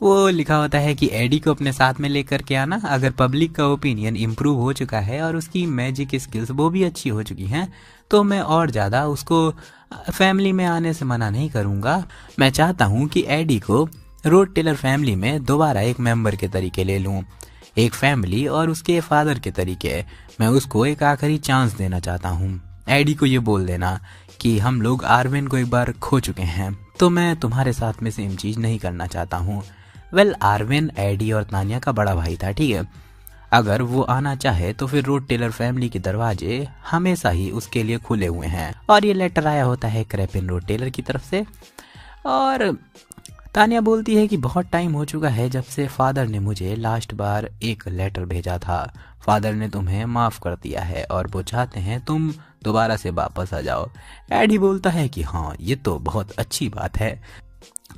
वो लिखा होता है कि एडी को अपने साथ में लेकर के आना। अगर पब्लिक का ओपिनियन इम्प्रूव हो चुका है और उसकी मैजिक स्किल्स वो भी अच्छी हो चुकी हैं तो मैं और ज़्यादा उसको फैमिली में आने से मना नहीं करूँगा। मैं चाहता हूँ कि एडी को रोड टेलर फैमिली में दोबारा एक मेंबर के तरीके ले लूँ, एक फैमिली और उसके फादर के तरीके। मैं उसको एक आखिरी चांस देना चाहता हूँ। एडी को ये बोल देना कि हम लोग आर्विन को एक बार खो चुके हैं तो मैं तुम्हारे साथ में सेम चीज़ नहीं करना चाहता हूँ। वेल आर्विन एडी और तानिया का बड़ा भाई था, ठीक है। अगर वो आना चाहे तो फिर रोड टेलर फैमिली के दरवाजे हमेशा ही उसके लिए खुले हुए हैं। और ये लेटर आया होता है क्रैपिन रोड टेलर की तरफ से। और तानिया बोलती है कि बहुत टाइम हो चुका है जब से फादर ने मुझे लास्ट बार एक लेटर भेजा था। फादर ने तुम्हें माफ़ कर दिया है और वो चाहते हैं तुम दोबारा से वापस आ जाओ। एडी बोलता है कि हाँ ये तो बहुत अच्छी बात है।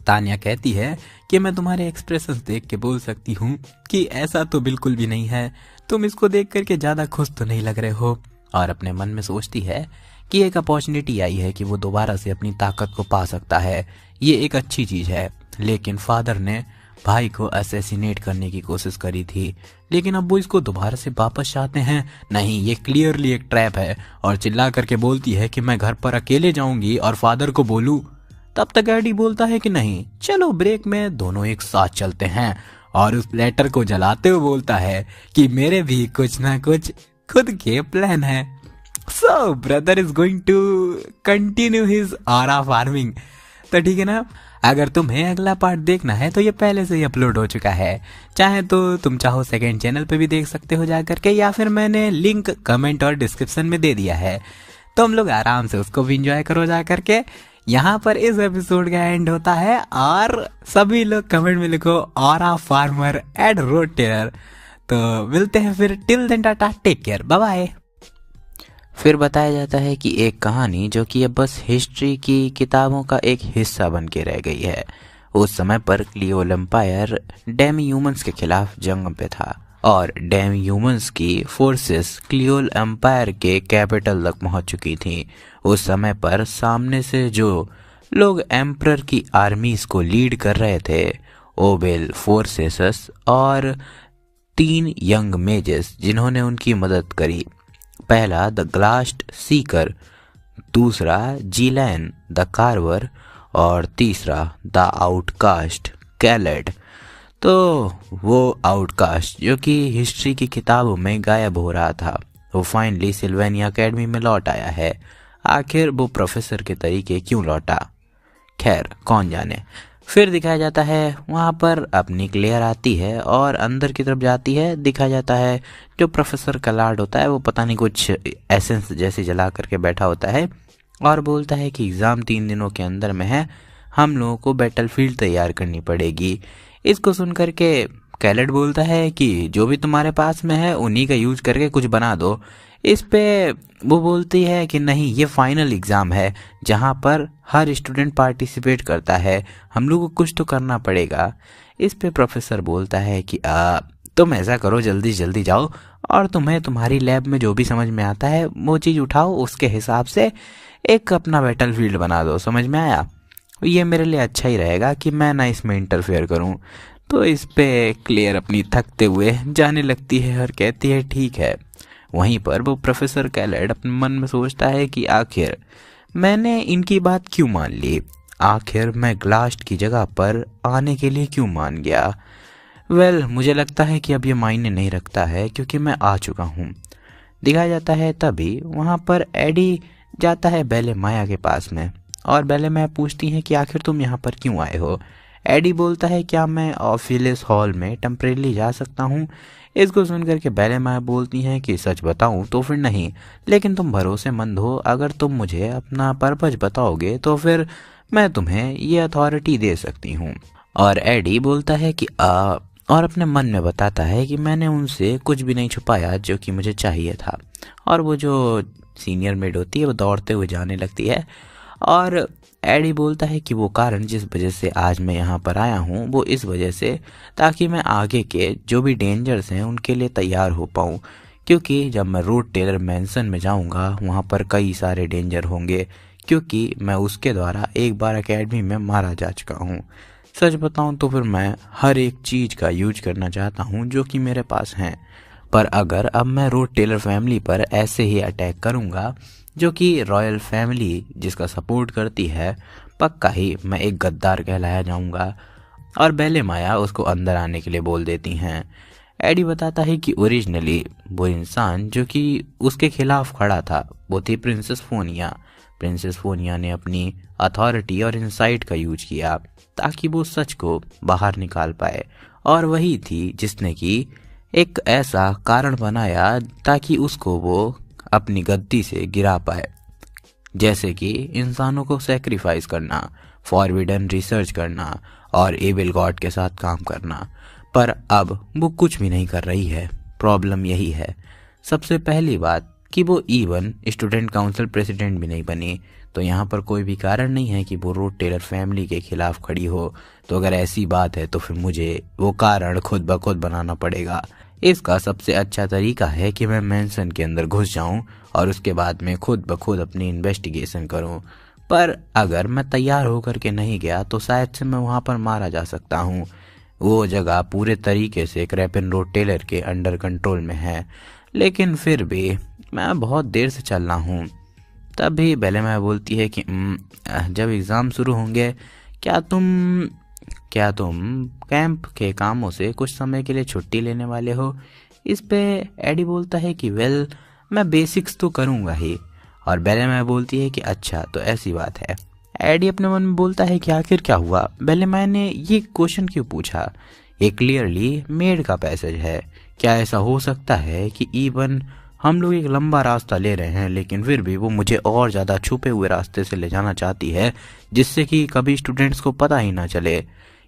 तानिया कहती है कि मैं तुम्हारे एक्सप्रेशंस देख के बोल सकती हूँ कि ऐसा तो बिल्कुल भी नहीं है। तुम इसको देख करके ज़्यादा खुश तो नहीं लग रहे हो। और अपने मन में सोचती है कि एक अपॉर्चुनिटी आई है कि वो दोबारा से अपनी ताकत को पा सकता है। ये एक अच्छी चीज़ है। लेकिन फादर ने भाई को असैसिनेट करने की कोशिश करी थी, लेकिन अब वो इसको दोबारा से वापस चाहते हैं। नहीं, ये क्लियरली एक ट्रैप है। और चिल्ला करके बोलती है कि मैं घर पर अकेले जाऊंगी और फादर को बोलूं। तब तक एडी बोलता है कि नहीं, चलो ब्रेक में दोनों एक साथ चलते हैं। और उस लेटर को जलाते हुए बोलता है कि मेरे भी कुछ ना कुछ खुद के प्लान है। So brother is going to continue his aura farming. तो ठीक है ना, अगर तुम्हें अगला पार्ट देखना है तो ये पहले से ही अपलोड हो चुका है। चाहे तो तुम चाहो सेकंड चैनल पे भी देख सकते हो जा करके, या फिर मैंने लिंक कमेंट और डिस्क्रिप्शन में दे दिया है। तुम लोग आराम से उसको भी इंजॉय करो जा करके। यहाँ पर इस एपिसोड का एंड होता है और सभी लोग कमेंट में लिखो aura farmer Ed Road Taylor. तो मिलते हैं फिर, till then tata, take care, bye bye. फिर बताया जाता है कि एक कहानी जो कि अब बस हिस्ट्री की किताबों का एक हिस्सा बन के रह गई है। उस समय पर क्लियोल एम्पायर डेमी ह्यूमंस के खिलाफ जंग पे था और डेमी ह्यूमंस की फोर्सेस क्लियोल एम्पायर के कैपिटल तक पहुंच चुकी थी। उस समय पर सामने से जो लोग एम्परर की आर्मीज को लीड कर रहे थे, ओबेल फोर्सेस और 3 यंग मेजेस जिन्होंने उनकी मदद करी। पहला द ग्लास्ट सीकर, दूसरा जीलैन द कार्वर और तीसरा द आउटकास्ट कैलेड। तो वो आउटकास्ट जो कि हिस्ट्री की किताबों में गायब हो रहा था, वो फाइनली सिल्वेनिया एकेडमी में लौट आया है। आखिर वो प्रोफेसर के तरीके क्यों लौटा, खैर कौन जाने। फिर दिखाया जाता है वहाँ पर अपनी क्लियर आती है और अंदर की तरफ जाती है। दिखाया जाता है जो प्रोफेसर कलार्ड होता है वो पता नहीं कुछ एसेंस जैसे जला करके बैठा होता है और बोलता है कि एग्ज़ाम 3 दिनों के अंदर में है, हम लोगों को बैटलफील्ड तैयार करनी पड़ेगी। इसको सुन करके कैलेट बोलता है कि जो भी तुम्हारे पास में है उन्हीं का यूज करके कुछ बना दो। इस पे वो बोलती है कि नहीं, ये फाइनल एग्ज़ाम है जहाँ पर हर स्टूडेंट पार्टिसिपेट करता है, हम लोग को कुछ तो करना पड़ेगा। इस पे प्रोफेसर बोलता है कि तुम ऐसा करो, जल्दी जल्दी जाओ और तुम्हें तुम्हारी लैब में जो भी समझ में आता है वो चीज़ उठाओ, उसके हिसाब से एक अपना बैटलफील्ड बना दो। समझ में आया? ये मेरे लिए अच्छा ही रहेगा कि मैं ना इसमें इंटरफेयर करूं। तो इस पे क्लियर अपनी थकते हुए जाने लगती है और कहती है ठीक है। वहीं पर वो प्रोफेसर कैलेट अपने मन में सोचता है कि आखिर मैंने इनकी बात क्यों मान ली, आखिर मैं ग्लास्ट की जगह पर आने के लिए क्यों मान गया। वेल मुझे लगता है कि अब ये मायने नहीं रखता है क्योंकि मैं आ चुका हूँ। दिखाया जाता है तभी वहाँ पर एडी जाता है बेले माया के पास में और बेले माया पूछती हैं कि आखिर तुम यहाँ पर क्यों आए हो। एडी बोलता है क्या मैं ऑफिलिस हॉल में टेम्परेली जा सकता हूँ। इसको सुनकर के बेले माया बोलती हैं कि सच बताऊं तो फिर नहीं, लेकिन तुम भरोसेमंद हो, अगर तुम मुझे अपना पर्पज बताओगे तो फिर मैं तुम्हें ये अथॉरिटी दे सकती हूँ। और एडी बोलता है कि और अपने मन में बताता है कि मैंने उनसे कुछ भी नहीं छुपाया जो कि मुझे चाहिए था। और वो जो सीनियर मेड होती है वो दौड़ते हुए जाने लगती है और एडी बोलता है कि वो कारण जिस वजह से आज मैं यहाँ पर आया हूँ वो इस वजह से ताकि मैं आगे के जो भी डेंजर्स हैं उनके लिए तैयार हो पाऊँ, क्योंकि जब मैं रूट टेलर मैंसन में जाऊँगा वहाँ पर कई सारे डेंजर होंगे, क्योंकि मैं उसके द्वारा एक बार एकेडमी में मारा जा चुका हूँ। सच बताऊँ तो फिर मैं हर एक चीज़ का यूज करना चाहता हूँ जो कि मेरे पास हैं, पर अगर अब मैं रूट टेलर फैमिली पर ऐसे ही अटैक करूँगा जो कि रॉयल फैमिली जिसका सपोर्ट करती है, पक्का ही मैं एक गद्दार कहलाया जाऊंगा। और बेले माया उसको अंदर आने के लिए बोल देती हैं। एडी बताता है कि ओरिजिनली वो इंसान जो कि उसके खिलाफ खड़ा था वो थी प्रिंसेस फोनिया। प्रिंसेस फोनिया ने अपनी अथॉरिटी और इंसाइट का यूज किया ताकि वो सच को बाहर निकाल पाए, और वही थी जिसने कि एक ऐसा कारण बनाया ताकि उसको वो अपनी गद्दी से गिरा पाए, जैसे कि इंसानों को सेक्रीफाइस करना, फॉरबिडन रिसर्च करना और एविल गॉड के साथ काम करना। पर अब वो कुछ भी नहीं कर रही है। प्रॉब्लम यही है सबसे पहली बात कि वो इवन स्टूडेंट काउंसिल प्रेसिडेंट भी नहीं बनी, तो यहाँ पर कोई भी कारण नहीं है कि वो रूट टेलर फैमिली के खिलाफ खड़ी हो। तो अगर ऐसी बात है तो फिर मुझे वो कारण खुद ब खुद बनाना पड़ेगा। इसका सबसे अच्छा तरीका है कि मैं मैंसन के अंदर घुस जाऊं और उसके बाद मैं खुद ब खुद अपनी इन्वेस्टिगेशन करूं। पर अगर मैं तैयार होकर के नहीं गया तो शायद से मैं वहां पर मारा जा सकता हूं। वो जगह पूरे तरीके से क्रैपेन रोड टेलर के अंडर कंट्रोल में है, लेकिन फिर भी मैं बहुत देर से चल रहा हूँ। तभी बेले माया बोलती है कि जब एग्ज़ाम शुरू होंगे क्या तुम कैंप के कामों से कुछ समय के लिए छुट्टी लेने वाले हो। इस पे एडी बोलता है कि वेल मैं बेसिक्स तो करूँगा ही। और बेले माया बोलती है कि अच्छा तो ऐसी बात है। एडी अपने मन में बोलता है कि आखिर क्या हुआ, बेले माया ने ये क्वेश्चन क्यों पूछा। ये क्लियरली मेड का पैसेज है। क्या ऐसा हो सकता है कि इवन हम लोग एक लंबा रास्ता ले रहे हैं लेकिन फिर भी वो मुझे और ज़्यादा छुपे हुए रास्ते से ले जाना चाहती है, जिससे कि कभी स्टूडेंट्स को पता ही ना चले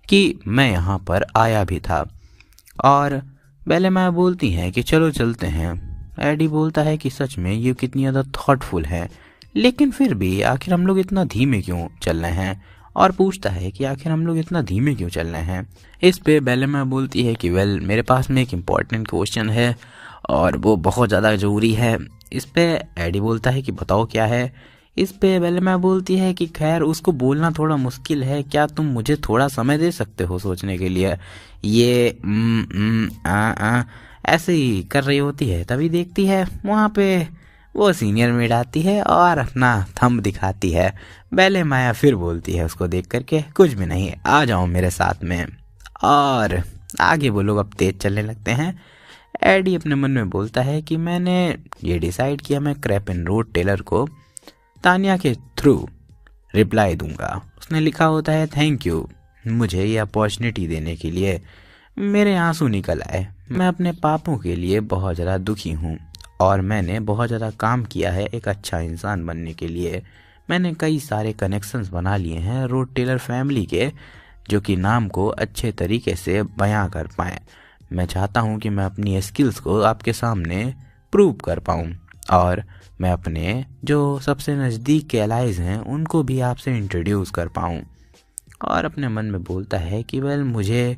कि मैं यहाँ पर आया भी था। और बेले माया बोलती हैं कि चलो चलते हैं। एडी बोलता है कि सच में ये कितनी ज़्यादा थॉटफुल है, लेकिन फिर भी आखिर हम लोग इतना धीमे क्यों चल रहे हैं। और पूछता है कि आखिर हम लोग इतना धीमे क्यों चल रहे हैं। इस पे बेले माया बोलती है कि वेल मेरे पास में एक इम्पॉर्टेंट क्वेश्चन है और वो बहुत ज़्यादा ज़रूरी है। इस पे एडी बोलता है कि बताओ क्या है। इस पे बेले माया बोलती है कि खैर उसको बोलना थोड़ा मुश्किल है, क्या तुम मुझे थोड़ा समय दे सकते हो सोचने के लिए। ये ऐसे ही कर रही होती है, तभी देखती है वहाँ पे वो सीनियर मेड आती है और अपना थंब दिखाती है। बेले माया फिर बोलती है उसको देख करके कुछ भी नहीं, आ जाओ मेरे साथ में। और आगे वो लोग अब तेज चलने लगते हैं। एडी अपने मन में बोलता है कि मैंने ये डिसाइड किया मैं क्रैपेन रोड टेलर को तानिया के थ्रू रिप्लाई दूंगा। उसने लिखा होता है थैंक यू मुझे ये अपॉर्चुनिटी देने के लिए। मेरे आंसू निकल आए। मैं अपने पापों के लिए बहुत ज़्यादा दुखी हूँ और मैंने बहुत ज़्यादा काम किया है एक अच्छा इंसान बनने के लिए। मैंने कई सारे कनेक्शंस बना लिए हैं रोड टेलर फैमिली के, जो कि नाम को अच्छे तरीके से बयां कर पाएँ। मैं चाहता हूँ कि मैं अपनी स्किल्स को आपके सामने प्रूव कर पाऊँ और मैं अपने जो सबसे नज़दीक के एलाइज हैं उनको भी आपसे इंट्रोड्यूस कर पाऊँ। और अपने मन में बोलता है कि वेल मुझे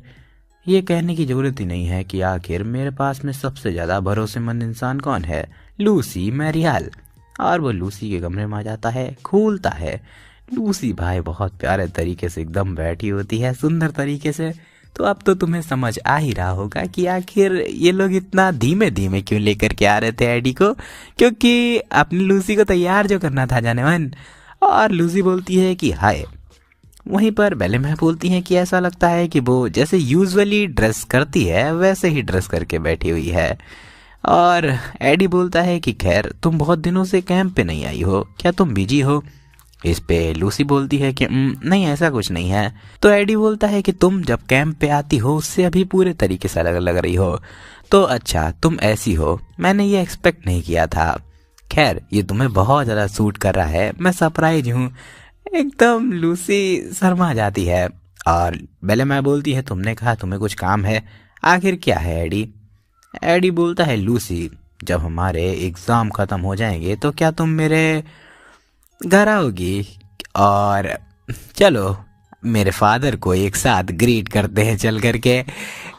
ये कहने की ज़रूरत ही नहीं है कि आखिर मेरे पास में सबसे ज़्यादा भरोसेमंद इंसान कौन है, लूसी मैरियाल। और वो लूसी के कमरे में आ जाता है, खोलता है। लूसी भाई बहुत प्यारे तरीके से एकदम बैठी होती है, सुंदर तरीके से। तो अब तो तुम्हें समझ आ ही रहा होगा कि आखिर ये लोग इतना धीमे धीमे क्यों लेकर के आ रहे थे एडी को, क्योंकि अपनी लूसी को तैयार जो करना था जाने मन। और लूसी बोलती है कि हाय। वहीं पर बेले माया बोलती हैं कि ऐसा लगता है कि वो जैसे यूजुअली ड्रेस करती है वैसे ही ड्रेस करके बैठी हुई है। और एडी बोलता है कि खैर तुम बहुत दिनों से कैंप पे नहीं आई हो, क्या तुम बिजी हो। इस पे लूसी बोलती है कि नहीं ऐसा कुछ नहीं है। तो एडी बोलता है कि तुम जब कैंप पे आती हो उससे अभी पूरे तरीके से अलग लग रही हो। तो अच्छा तुम ऐसी हो, मैंने ये एक्सपेक्ट नहीं किया था। खैर ये तुम्हें बहुत ज़्यादा सूट कर रहा है, मैं सरप्राइज हूँ। एकदम लूसी शर्मा जाती है और बेलेमाया बोलती है तुमने कहा तुम्हें कुछ काम है, आखिर क्या है एडी? एडी बोलता है लूसी जब हमारे एग्ज़ाम ख़त्म हो जाएंगे तो क्या तुम मेरे घर आओगी और चलो मेरे फादर को एक साथ ग्रीट करते हैं चल करके।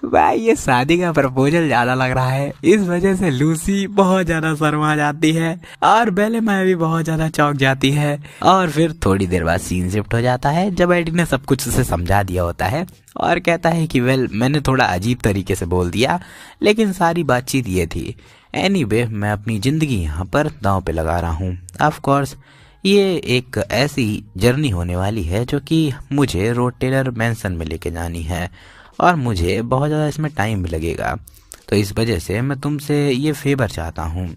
भाई ये शादी का प्रपोजल ज़्यादा लग रहा है, इस वजह से लूसी बहुत ज़्यादा शर्मा जाती है और बेलेमाया भी बहुत ज़्यादा चौंक जाती है। और फिर थोड़ी देर बाद सीन शिफ्ट हो जाता है जब एडी ने सब कुछ उसे समझा दिया होता है और कहता है कि वेल मैंने थोड़ा अजीब तरीके से बोल दिया लेकिन सारी बातचीत ये थी। एनीवे मैं अपनी ज़िंदगी यहाँ पर दांव पे लगा रहा हूँ। ऑफ कोर्स ये एक ऐसी जर्नी होने वाली है जो कि मुझे रोड टेलर मैंसन में लेके जानी है और मुझे बहुत ज़्यादा इसमें टाइम भी लगेगा। तो इस वजह से मैं तुमसे ये फेवर चाहता हूँ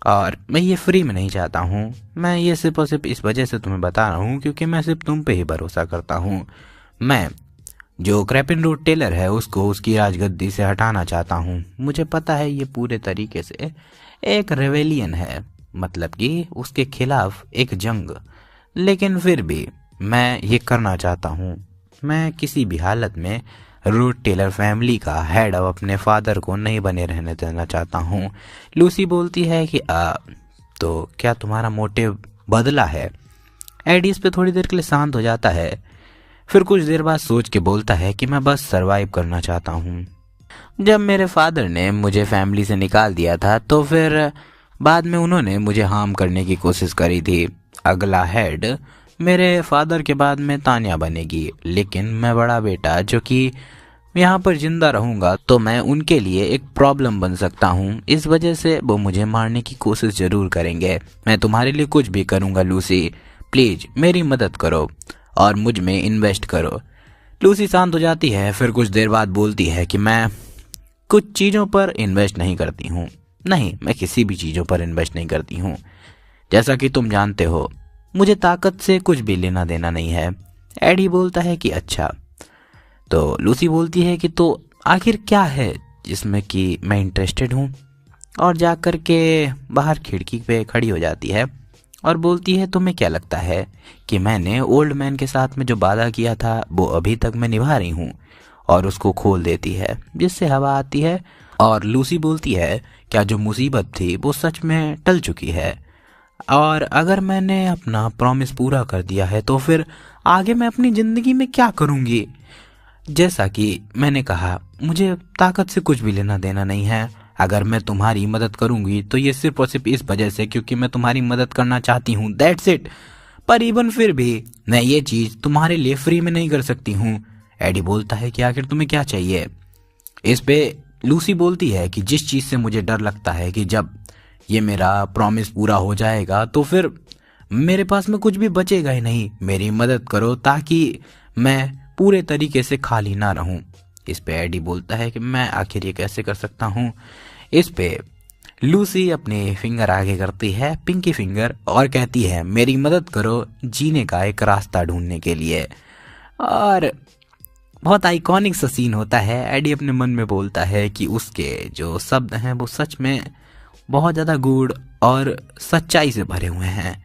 और मैं ये फ्री में नहीं चाहता हूँ। मैं ये सिर्फ और सिर्फ इस वजह से तुम्हें बता रहा हूँ क्योंकि मैं सिर्फ तुम पे ही भरोसा करता हूँ। मैं जो क्रैपिन रोड टेलर है उसको उसकी राजगद्दी से हटाना चाहता हूँ। मुझे पता है ये पूरे तरीके से एक रेवेलियन है, मतलब कि उसके खिलाफ एक जंग, लेकिन फिर भी मैं ये करना चाहता हूँ। मैं किसी भी हालत में रोड टेलर फैमिली का हेड अब अपने फादर को नहीं बने रहने देना चाहता हूँ। लूसी बोलती है कि तो क्या तुम्हारा मोटिव बदला है? एडी इस पे थोड़ी देर के लिए शांत हो जाता है, फिर कुछ देर बाद सोच के बोलता है कि मैं बस सरवाइव करना चाहता हूँ। जब मेरे फादर ने मुझे फैमिली से निकाल दिया था तो फिर बाद में उन्होंने मुझे हार्म करने की कोशिश करी थी। अगला हेड मेरे फादर के बाद में तान्या बनेगी, लेकिन मैं बड़ा बेटा जो कि यहाँ पर जिंदा रहूँगा तो मैं उनके लिए एक प्रॉब्लम बन सकता हूँ। इस वजह से वो मुझे मारने की कोशिश ज़रूर करेंगे। मैं तुम्हारे लिए कुछ भी करूँगा लूसी, प्लीज़ मेरी मदद करो और मुझ में इन्वेस्ट करो। लूसी शांत हो जाती है, फिर कुछ देर बाद बोलती है कि मैं कुछ चीज़ों पर इन्वेस्ट नहीं करती हूँ। नहीं, मैं किसी भी चीज़ों पर इन्वेस्ट नहीं करती हूँ। जैसा कि तुम जानते हो मुझे ताकत से कुछ भी लेना देना नहीं है। एडी बोलता है कि अच्छा। तो लूसी बोलती है कि तो आखिर क्या है जिसमें कि मैं इंटरेस्टेड हूँ, और जा कर के बाहर खिड़की पे खड़ी हो जाती है और बोलती है तुम्हें क्या लगता है कि मैंने ओल्ड मैन के साथ में जो वादा किया था वो अभी तक मैं निभा रही हूँ? और उसको खोल देती है जिससे हवा आती है और लूसी बोलती है क्या जो मुसीबत थी वो सच में टल चुकी है, और अगर मैंने अपना प्रॉमिस पूरा कर दिया है तो फिर आगे मैं अपनी ज़िंदगी में क्या करूँगी? जैसा कि मैंने कहा मुझे ताकत से कुछ भी लेना देना नहीं है। अगर मैं तुम्हारी मदद करूँगी तो ये सिर्फ और सिर्फ इस वजह से क्योंकि मैं तुम्हारी मदद करना चाहती हूँ, दैट्स इट। पर इवन फिर भी मैं ये चीज़ तुम्हारे लिए फ्री में नहीं कर सकती हूँ। एडी बोलता है कि आखिर तुम्हें क्या चाहिए? इस पे लूसी बोलती है कि जिस चीज़ से मुझे डर लगता है कि जब ये मेरा प्रॉमिस पूरा हो जाएगा तो फिर मेरे पास में कुछ भी बचेगा ही नहीं। मेरी मदद करो ताकि मैं पूरे तरीके से खाली ना रहूं। इस पे एडी बोलता है कि मैं आखिर ये कैसे कर सकता हूँ? इस पे लूसी अपने फिंगर आगे करती है, पिंकी फिंगर, और कहती है मेरी मदद करो जीने का एक रास्ता ढूंढने के लिए। और बहुत आइकॉनिक सा सीन होता है। एडी अपने मन में बोलता है कि उसके जो शब्द हैं वो सच में बहुत ज़्यादा गूढ़ और सच्चाई से भरे हुए हैं।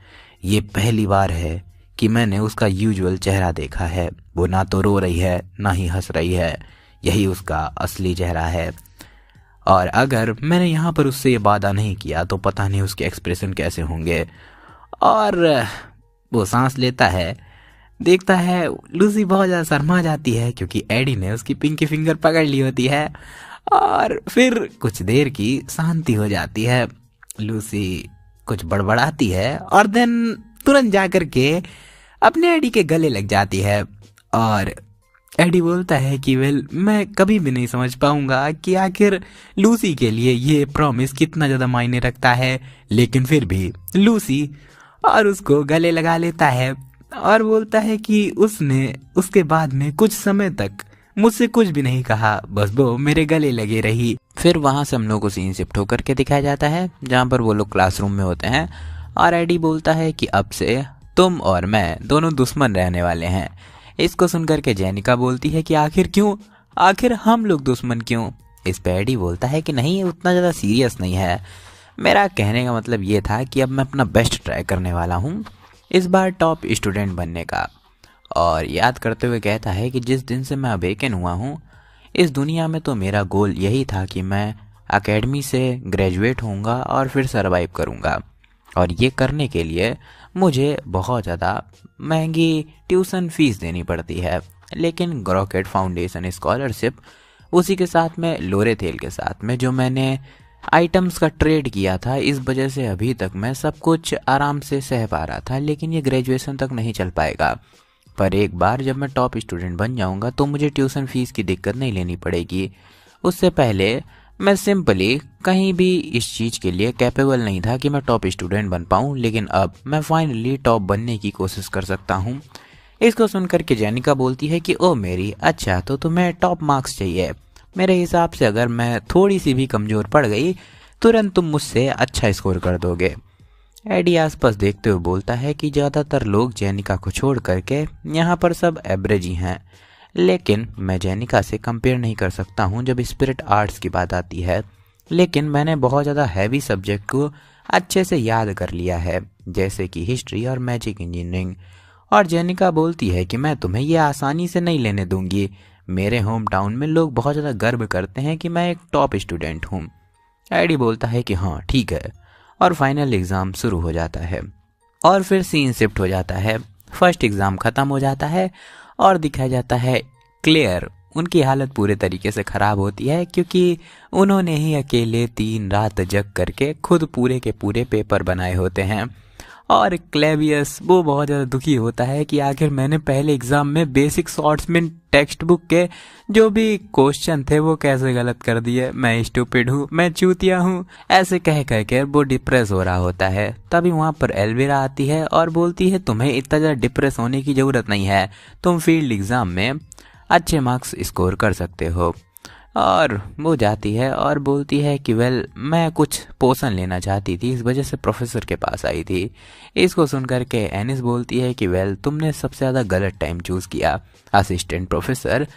ये पहली बार है कि मैंने उसका यूजुअल चेहरा देखा है। वो ना तो रो रही है ना ही हंस रही है, यही उसका असली चेहरा है। और अगर मैंने यहाँ पर उससे ये वादा नहीं किया तो पता नहीं उसके एक्सप्रेशन कैसे होंगे। और वो सांस लेता है, देखता है लूसी बहुत ज़्यादा शर्मा जाती है क्योंकि एडी ने उसकी पिंकी फिंगर पकड़ ली होती है। और फिर कुछ देर की शांति हो जाती है। लूसी कुछ बड़बड़ाती है और देन तुरंत जाकर के अपने एडी के गले लग जाती है। और एडी बोलता है कि वेल मैं कभी भी नहीं समझ पाऊंगा कि आखिर लूसी के लिए ये प्रॉमिस कितना ज़्यादा मायने रखता है, लेकिन फिर भी लूसी और उसको गले लगा लेता है और बोलता है कि उसने उसके बाद में कुछ समय तक मुझसे कुछ भी नहीं कहा, बस वो मेरे गले लगे रही। फिर वहाँ से हम लोग को सीन शिफ्ट होकर के दिखाया जाता है जहाँ पर वो लोग क्लासरूम में होते हैं और एडी बोलता है कि अब से तुम और मैं दोनों दुश्मन रहने वाले हैं। इसको सुनकर के जेनिका बोलती है कि आखिर क्यों, आखिर हम लोग दुश्मन क्यों? इस पे एडी बोलता है कि नहीं, उतना ज़्यादा सीरियस नहीं है। मेरा कहने का मतलब ये था कि अब मैं अपना बेस्ट ट्राई करने वाला हूँ, इस बार टॉप स्टूडेंट बनने का। और याद करते हुए कहता है कि जिस दिन से मैं अवेकन हुआ हूँ इस दुनिया में, तो मेरा गोल यही था कि मैं एकेडमी से ग्रेजुएट होऊंगा और फिर सरवाइव करूँगा। और ये करने के लिए मुझे बहुत ज़्यादा महंगी ट्यूशन फीस देनी पड़ती है, लेकिन ग्रोकेट फाउंडेशन स्कॉलरशिप, उसी के साथ में लोरेथेल के साथ में जो मैंने आइटम्स का ट्रेड किया था, इस वजह से अभी तक मैं सब कुछ आराम से सह पा रहा था। लेकिन ये ग्रेजुएशन तक नहीं चल पाएगा। पर एक बार जब मैं टॉप स्टूडेंट बन जाऊंगा तो मुझे ट्यूशन फीस की दिक्कत नहीं लेनी पड़ेगी। उससे पहले मैं सिंपली कहीं भी इस चीज़ के लिए कैपेबल नहीं था कि मैं टॉप स्टूडेंट बन पाऊँ, लेकिन अब मैं फाइनली टॉप बनने की कोशिश कर सकता हूँ। इसको सुनकर के जेनिका बोलती है कि ओ मेरी, अच्छा तो तुम्हें टॉप मार्क्स चाहिए। मेरे हिसाब से अगर मैं थोड़ी सी भी कमज़ोर पड़ गई तुरंत तुम मुझसे अच्छा स्कोर कर दोगे। एडी आसपास देखते हुए बोलता है कि ज़्यादातर लोग जेनिका को छोड़ करके यहाँ पर सब एवरेज ही हैं, लेकिन मैं जेनिका से कंपेयर नहीं कर सकता हूँ जब स्पिरिट आर्ट्स की बात आती है। लेकिन मैंने बहुत ज़्यादा हैवी सब्जेक्ट को अच्छे से याद कर लिया है, जैसे कि हिस्ट्री और मैजिक इंजीनियरिंग। और जेनिका बोलती है कि मैं तुम्हें ये आसानी से नहीं लेने दूंगी। मेरे होम टाउन में लोग बहुत ज़्यादा गर्व करते हैं कि मैं एक टॉप स्टूडेंट हूँ। एडी बोलता है कि हाँ ठीक है, और फाइनल एग्ज़ाम शुरू हो जाता है और फिर सीन शिफ्ट हो जाता है। फर्स्ट एग्ज़ाम ख़त्म हो जाता है और दिखाया जाता है क्लेयर। उनकी हालत पूरे तरीके से ख़राब होती है क्योंकि उन्होंने ही अकेले 3 रात जग करके खुद पूरे के पूरे पेपर बनाए होते हैं। और क्लेवियस वो बहुत ज़्यादा दुखी होता है कि आखिर मैंने पहले एग्ज़ाम में बेसिक शॉर्ट्समैन टेक्स्ट बुक के जो भी क्वेश्चन थे वो कैसे गलत कर दिए। मैं स्टूपिड हूँ, मैं चूतिया हूँ, ऐसे कह कर वो डिप्रेस हो रहा होता है। तभी वहाँ पर एल्विरा आती है और बोलती है तुम्हें इतना ज़्यादा डिप्रेस होने की ज़रूरत नहीं है, तुम फील्ड एग्ज़ाम में अच्छे मार्क्स स्कोर कर सकते हो। और वो जाती है और बोलती है कि वेल मैं कुछ पोषण लेना चाहती थी, इस वजह से प्रोफेसर के पास आई थी। इसको सुनकर के एनिस बोलती है कि वेल तुमने सबसे ज़्यादा गलत टाइम चूज़ किया। असिस्टेंट प्रोफेसर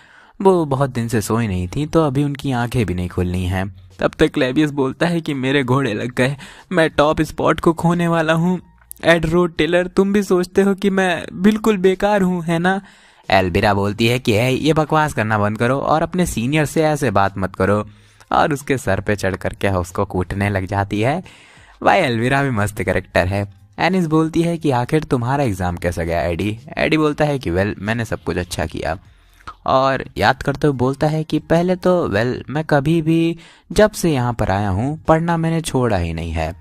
वो बहुत दिन से सोई नहीं थी, तो अभी उनकी आंखें भी नहीं खुलनी हैं। तब तक क्लेवियस बोलता है कि मेरे घोड़े लग गए, मैं टॉप स्पॉट को खोने वाला हूँ। एडरोड टेलर तुम भी सोचते हो कि मैं बिल्कुल बेकार हूँ, है ना? एल्विरा बोलती है कि है ये बकवास करना बंद करो और अपने सीनियर से ऐसे बात मत करो, और उसके सर पे चढ़ करके उसको कूटने लग जाती है। भाई एल्विरा भी मस्त कैरेक्टर है। एनिस बोलती है कि आखिर तुम्हारा एग्ज़ाम कैसा गया एडी? एडी बोलता है कि वेल मैंने सब कुछ अच्छा किया। और याद करते हुए बोलता है कि पहले तो वेल मैं कभी भी जब से यहाँ पर आया हूँ पढ़ना मैंने छोड़ा ही नहीं है,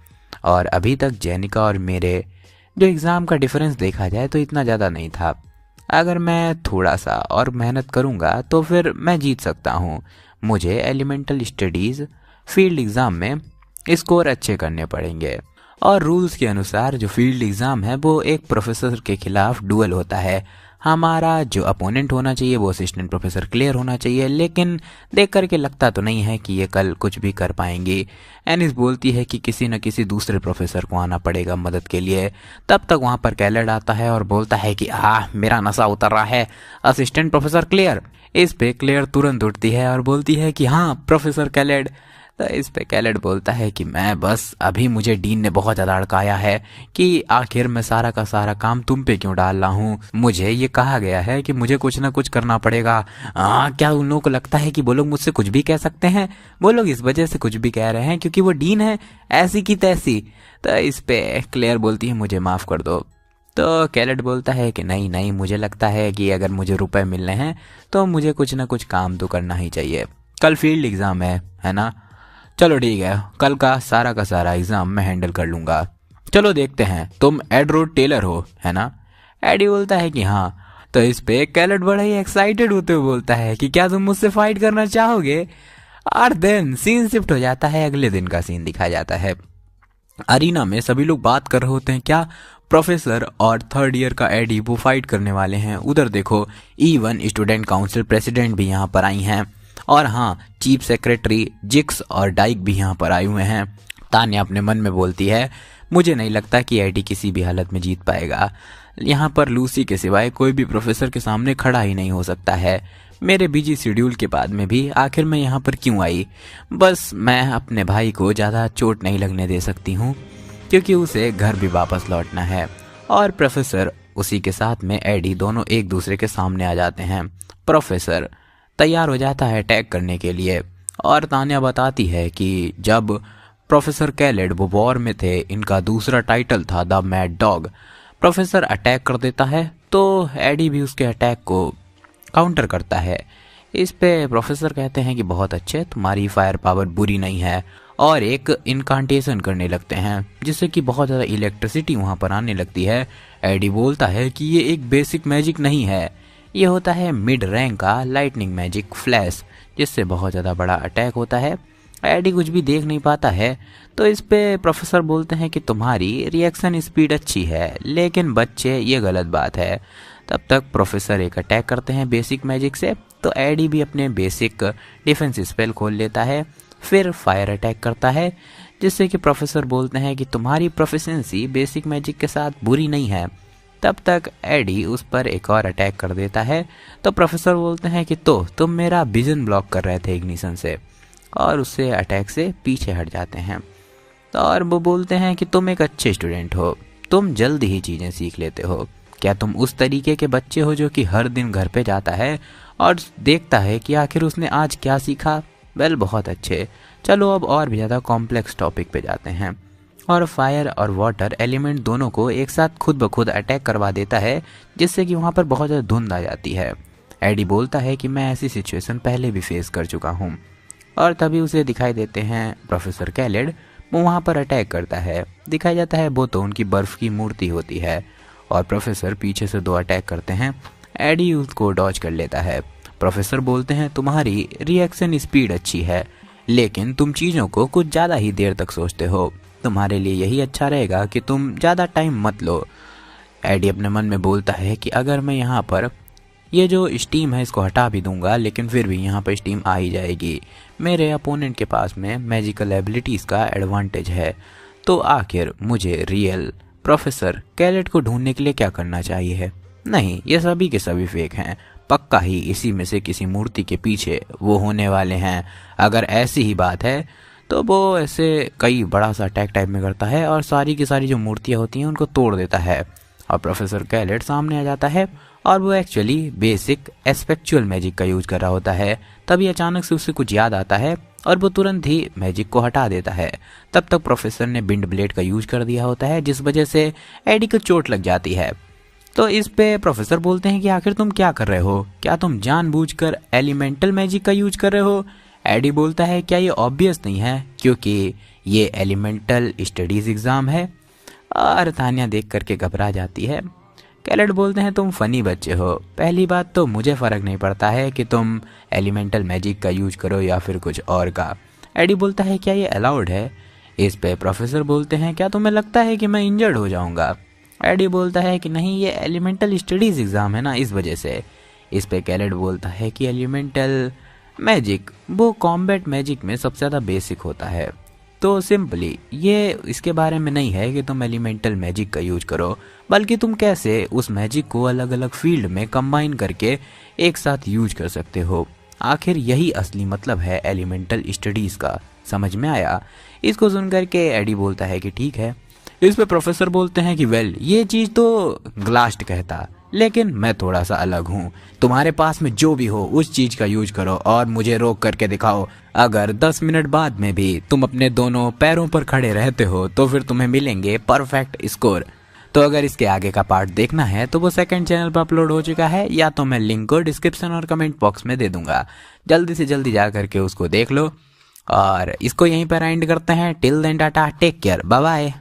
और अभी तक जेनिका और मेरे जो एग्ज़ाम का डिफरेंस देखा जाए तो इतना ज़्यादा नहीं था। अगर मैं थोड़ा सा और मेहनत करूँगा तो फिर मैं जीत सकता हूँ। मुझे एलिमेंटल स्टडीज़ फील्ड एग्ज़ाम में स्कोर अच्छे करने पड़ेंगे, और रूल्स के अनुसार जो फील्ड एग्ज़ाम है वो एक प्रोफेसर के खिलाफ डुअल होता है। हमारा जो अपोनेंट होना चाहिए वो असिस्टेंट प्रोफेसर क्लियर होना चाहिए, लेकिन देख करके लगता तो नहीं है कि ये कल कुछ भी कर पाएंगी। एनिस बोलती है कि किसी न किसी दूसरे प्रोफेसर को आना पड़ेगा मदद के लिए। तब तक वहाँ पर कैलेड आता है और बोलता है कि मेरा नशा उतर रहा है, असिस्टेंट प्रोफेसर क्लियर। इस पे क्लियर तुरंत उठती है और बोलती है कि हाँ प्रोफेसर कैलेड। तो इस पे कैलेड बोलता है कि मैं बस अभी मुझे डीन ने बहुत ज़्यादा अड़काया है कि आखिर मैं सारा का सारा काम तुम पे क्यों डाल रहा हूँ। मुझे ये कहा गया है कि मुझे कुछ ना कुछ करना पड़ेगा। क्या उन लोगों को लगता है कि वो लोग मुझसे कुछ भी कह सकते हैं? वो लोग इस वजह से कुछ भी कह रहे हैं क्योंकि वो डीन है, ऐसी की तैसी। तो इस पे क्लेयर बोलती है मुझे माफ़ कर दो। तो कैलेड बोलता है कि नहीं नहीं, मुझे लगता है कि अगर मुझे रुपए मिलने हैं तो मुझे कुछ ना कुछ काम तो करना ही चाहिए। कल फील्ड एग्ज़ाम है ना? चलो ठीक है, कल का सारा एग्ज़ाम मैं हैंडल कर लूँगा। चलो देखते हैं, तुम एडरोड टेलर हो, है ना? एडी बोलता है कि हाँ। तो इस पे कैलेड बड़ा ही एक्साइटेड होते हुए बोलता है कि क्या तुम मुझसे फाइट करना चाहोगे? और देन सीन शिफ्ट हो जाता है, अगले दिन का सीन दिखाया जाता है। अरीना में सभी लोग बात कर रहे होते हैं, क्या प्रोफेसर और 3rd ईयर का एडी वो फाइट करने वाले हैं। उधर देखो E1 स्टूडेंट काउंसिल प्रेसिडेंट भी यहाँ पर आई हैं, और हाँ चीफ सेक्रेटरी जिक्स और डाइक भी यहाँ पर आए हुए हैं। तान्या अपने मन में बोलती है मुझे नहीं लगता कि एडी किसी भी हालत में जीत पाएगा। यहाँ पर लूसी के सिवाय कोई भी प्रोफेसर के सामने खड़ा ही नहीं हो सकता है। मेरे बिजी शेड्यूल के बाद में भी आखिर मैं यहाँ पर क्यों आई? बस मैं अपने भाई को ज़्यादा चोट नहीं लगने दे सकती हूँ, क्योंकि उसे घर भी वापस लौटना है। और प्रोफेसर उसी के साथ में एडी दोनों एक दूसरे के सामने आ जाते हैं। प्रोफेसर तैयार हो जाता है अटैक करने के लिए, और तान्या बताती है कि जब प्रोफेसर कैलेड वो वॉर में थे, इनका दूसरा टाइटल था the mad dog. Professor attack कर देता है तो एडी भी उसके अटैक को काउंटर करता है। इस पे प्रोफेसर कहते हैं कि बहुत अच्छे, तुम्हारी फायर पावर बुरी नहीं है, और एक इनकांटेशन करने लगते हैं जिससे कि बहुत ज़्यादा इलेक्ट्रिसिटी वहाँ पर आने लगती है। एडी बोलता है कि ये एक बेसिक मैजिक नहीं है, ये होता है मिड रैंक का लाइटनिंग मैजिक फ्लैश, जिससे बहुत ज़्यादा बड़ा अटैक होता है। एडी कुछ भी देख नहीं पाता है, तो इस पे प्रोफेसर बोलते हैं कि तुम्हारी रिएक्शन स्पीड अच्छी है, लेकिन बच्चे ये गलत बात है। तब तक प्रोफेसर एक अटैक करते हैं बेसिक मैजिक से, तो एडी भी अपने बेसिक डिफेंस स्पेल खोल लेता है, फिर फायर अटैक करता है, जिससे कि प्रोफेसर बोलते हैं कि तुम्हारी प्रोफिशिएंसी बेसिक मैजिक के साथ बुरी नहीं है। तब तक एडी उस पर एक और अटैक कर देता है, तो प्रोफेसर बोलते हैं कि तो तुम मेरा विजन ब्लॉक कर रहे थे इग्निशन से, और उससे अटैक से पीछे हट जाते हैं। और वो बोलते हैं कि तुम एक अच्छे स्टूडेंट हो, तुम जल्दी ही चीज़ें सीख लेते हो। क्या तुम उस तरीके के बच्चे हो जो कि हर दिन घर पे जाता है और देखता है कि आखिर उसने आज क्या सीखा? वेल, बहुत अच्छे। चलो अब और भी ज़्यादा कॉम्प्लेक्स टॉपिक पे जाते हैं। और फायर और वाटर एलिमेंट दोनों को एक साथ खुद ब खुद अटैक करवा देता है, जिससे कि वहाँ पर बहुत ज़्यादा धुंध आ जाती है। एडी बोलता है कि मैं ऐसी सिचुएशन पहले भी फेस कर चुका हूँ, और तभी उसे दिखाई देते हैं प्रोफेसर कैलेड। वो वहाँ पर अटैक करता है, दिखाई जाता है वो तो उनकी बर्फ़ की मूर्ति होती है, और प्रोफेसर पीछे से 2 अटैक करते हैं। एडी उसको डॉज कर लेता है। प्रोफेसर बोलते हैं तुम्हारी रिएक्शन स्पीड अच्छी है, लेकिन तुम चीज़ों को कुछ ज़्यादा ही देर तक सोचते हो, तुम्हारे लिए यही अच्छा रहेगा कि तुम ज़्यादा टाइम मत लो। एडी अपने मन में बोलता है कि अगर मैं यहाँ पर ये जो स्टीम है इसको हटा भी दूंगा, लेकिन फिर भी यहाँ पर स्टीम आ ही जाएगी। मेरे अपोनेंट के पास में मैजिकल एबिलिटीज़ का एडवांटेज है, तो आखिर मुझे रियल प्रोफेसर कैलेड को ढूंढने के लिए क्या करना चाहिए? नहीं, ये सभी के सभी फेक हैं, पक्का ही इसी में से किसी मूर्ति के पीछे वो होने वाले हैं। अगर ऐसी ही बात है तो वो ऐसे कई बड़ा सा अटैक टाइप में करता है और सारी की सारी जो मूर्तियाँ होती हैं उनको तोड़ देता है, और प्रोफेसर कैलेड सामने आ जाता है, और वो एक्चुअली बेसिक एस्पेक्चुअल मैजिक का यूज कर रहा होता है। तभी अचानक से उसे कुछ याद आता है और वो तुरंत ही मैजिक को हटा देता है। तब तक प्रोफेसर ने विंड ब्लेड का यूज कर दिया होता है, जिस वजह से एडी को चोट लग जाती है। तो इस पे प्रोफेसर बोलते हैं कि आखिर तुम क्या कर रहे हो? क्या तुम जानबूझकर एलिमेंटल मैजिक का यूज कर रहे हो? एडी बोलता है क्या ये ऑब्वियस नहीं है, क्योंकि ये एलिमेंटल स्टडीज एग्जाम है। और तान्या देख करके घबरा जाती है। कैलेड बोलते हैं तुम फनी बच्चे हो, पहली बात तो मुझे फ़र्क नहीं पड़ता है कि तुम एलिमेंटल मैजिक का यूज करो या फिर कुछ और का। एडी बोलता है क्या ये अलाउड है? इस पे प्रोफेसर बोलते हैं क्या तुम्हें लगता है कि मैं इंजर्ड हो जाऊंगा? एडी बोलता है कि नहीं, ये एलिमेंटल स्टडीज़ एग्ज़ाम है ना, इस वजह से। इस पे कैलेड बोलता है कि एलिमेंटल मैजिक वो कॉम्बैट मैजिक में सबसे ज़्यादा बेसिक होता है, तो सिंपली ये इसके बारे में नहीं है कि तुम एलिमेंटल मैजिक का यूज करो, बल्कि तुम कैसे उस मैजिक को अलग अलग फील्ड में कंबाइन करके एक साथ यूज कर सकते हो। आखिर यही असली मतलब है एलिमेंटल स्टडीज़ का। समझ में आया? इसको सुनकर के एडी बोलता है कि ठीक है। इस पे प्रोफेसर बोलते हैं कि वेल, ये चीज़ तो ग्लास्ट कहता, लेकिन मैं थोड़ा सा अलग हूँ। तुम्हारे पास में जो भी हो उस चीज़ का यूज करो और मुझे रोक करके दिखाओ। अगर 10 मिनट बाद में भी तुम अपने दोनों पैरों पर खड़े रहते हो तो फिर तुम्हें मिलेंगे परफेक्ट स्कोर। तो अगर इसके आगे का पार्ट देखना है तो वो सेकंड चैनल पर अपलोड हो चुका है, या तो मैं लिंक को डिस्क्रिप्शन और कमेंट बॉक्स में दे दूंगा। जल्दी से जल्दी जा करके उसको देख लो, और इसको यहीं पर एंड करते हैं। Till then tata, take care, bye bye.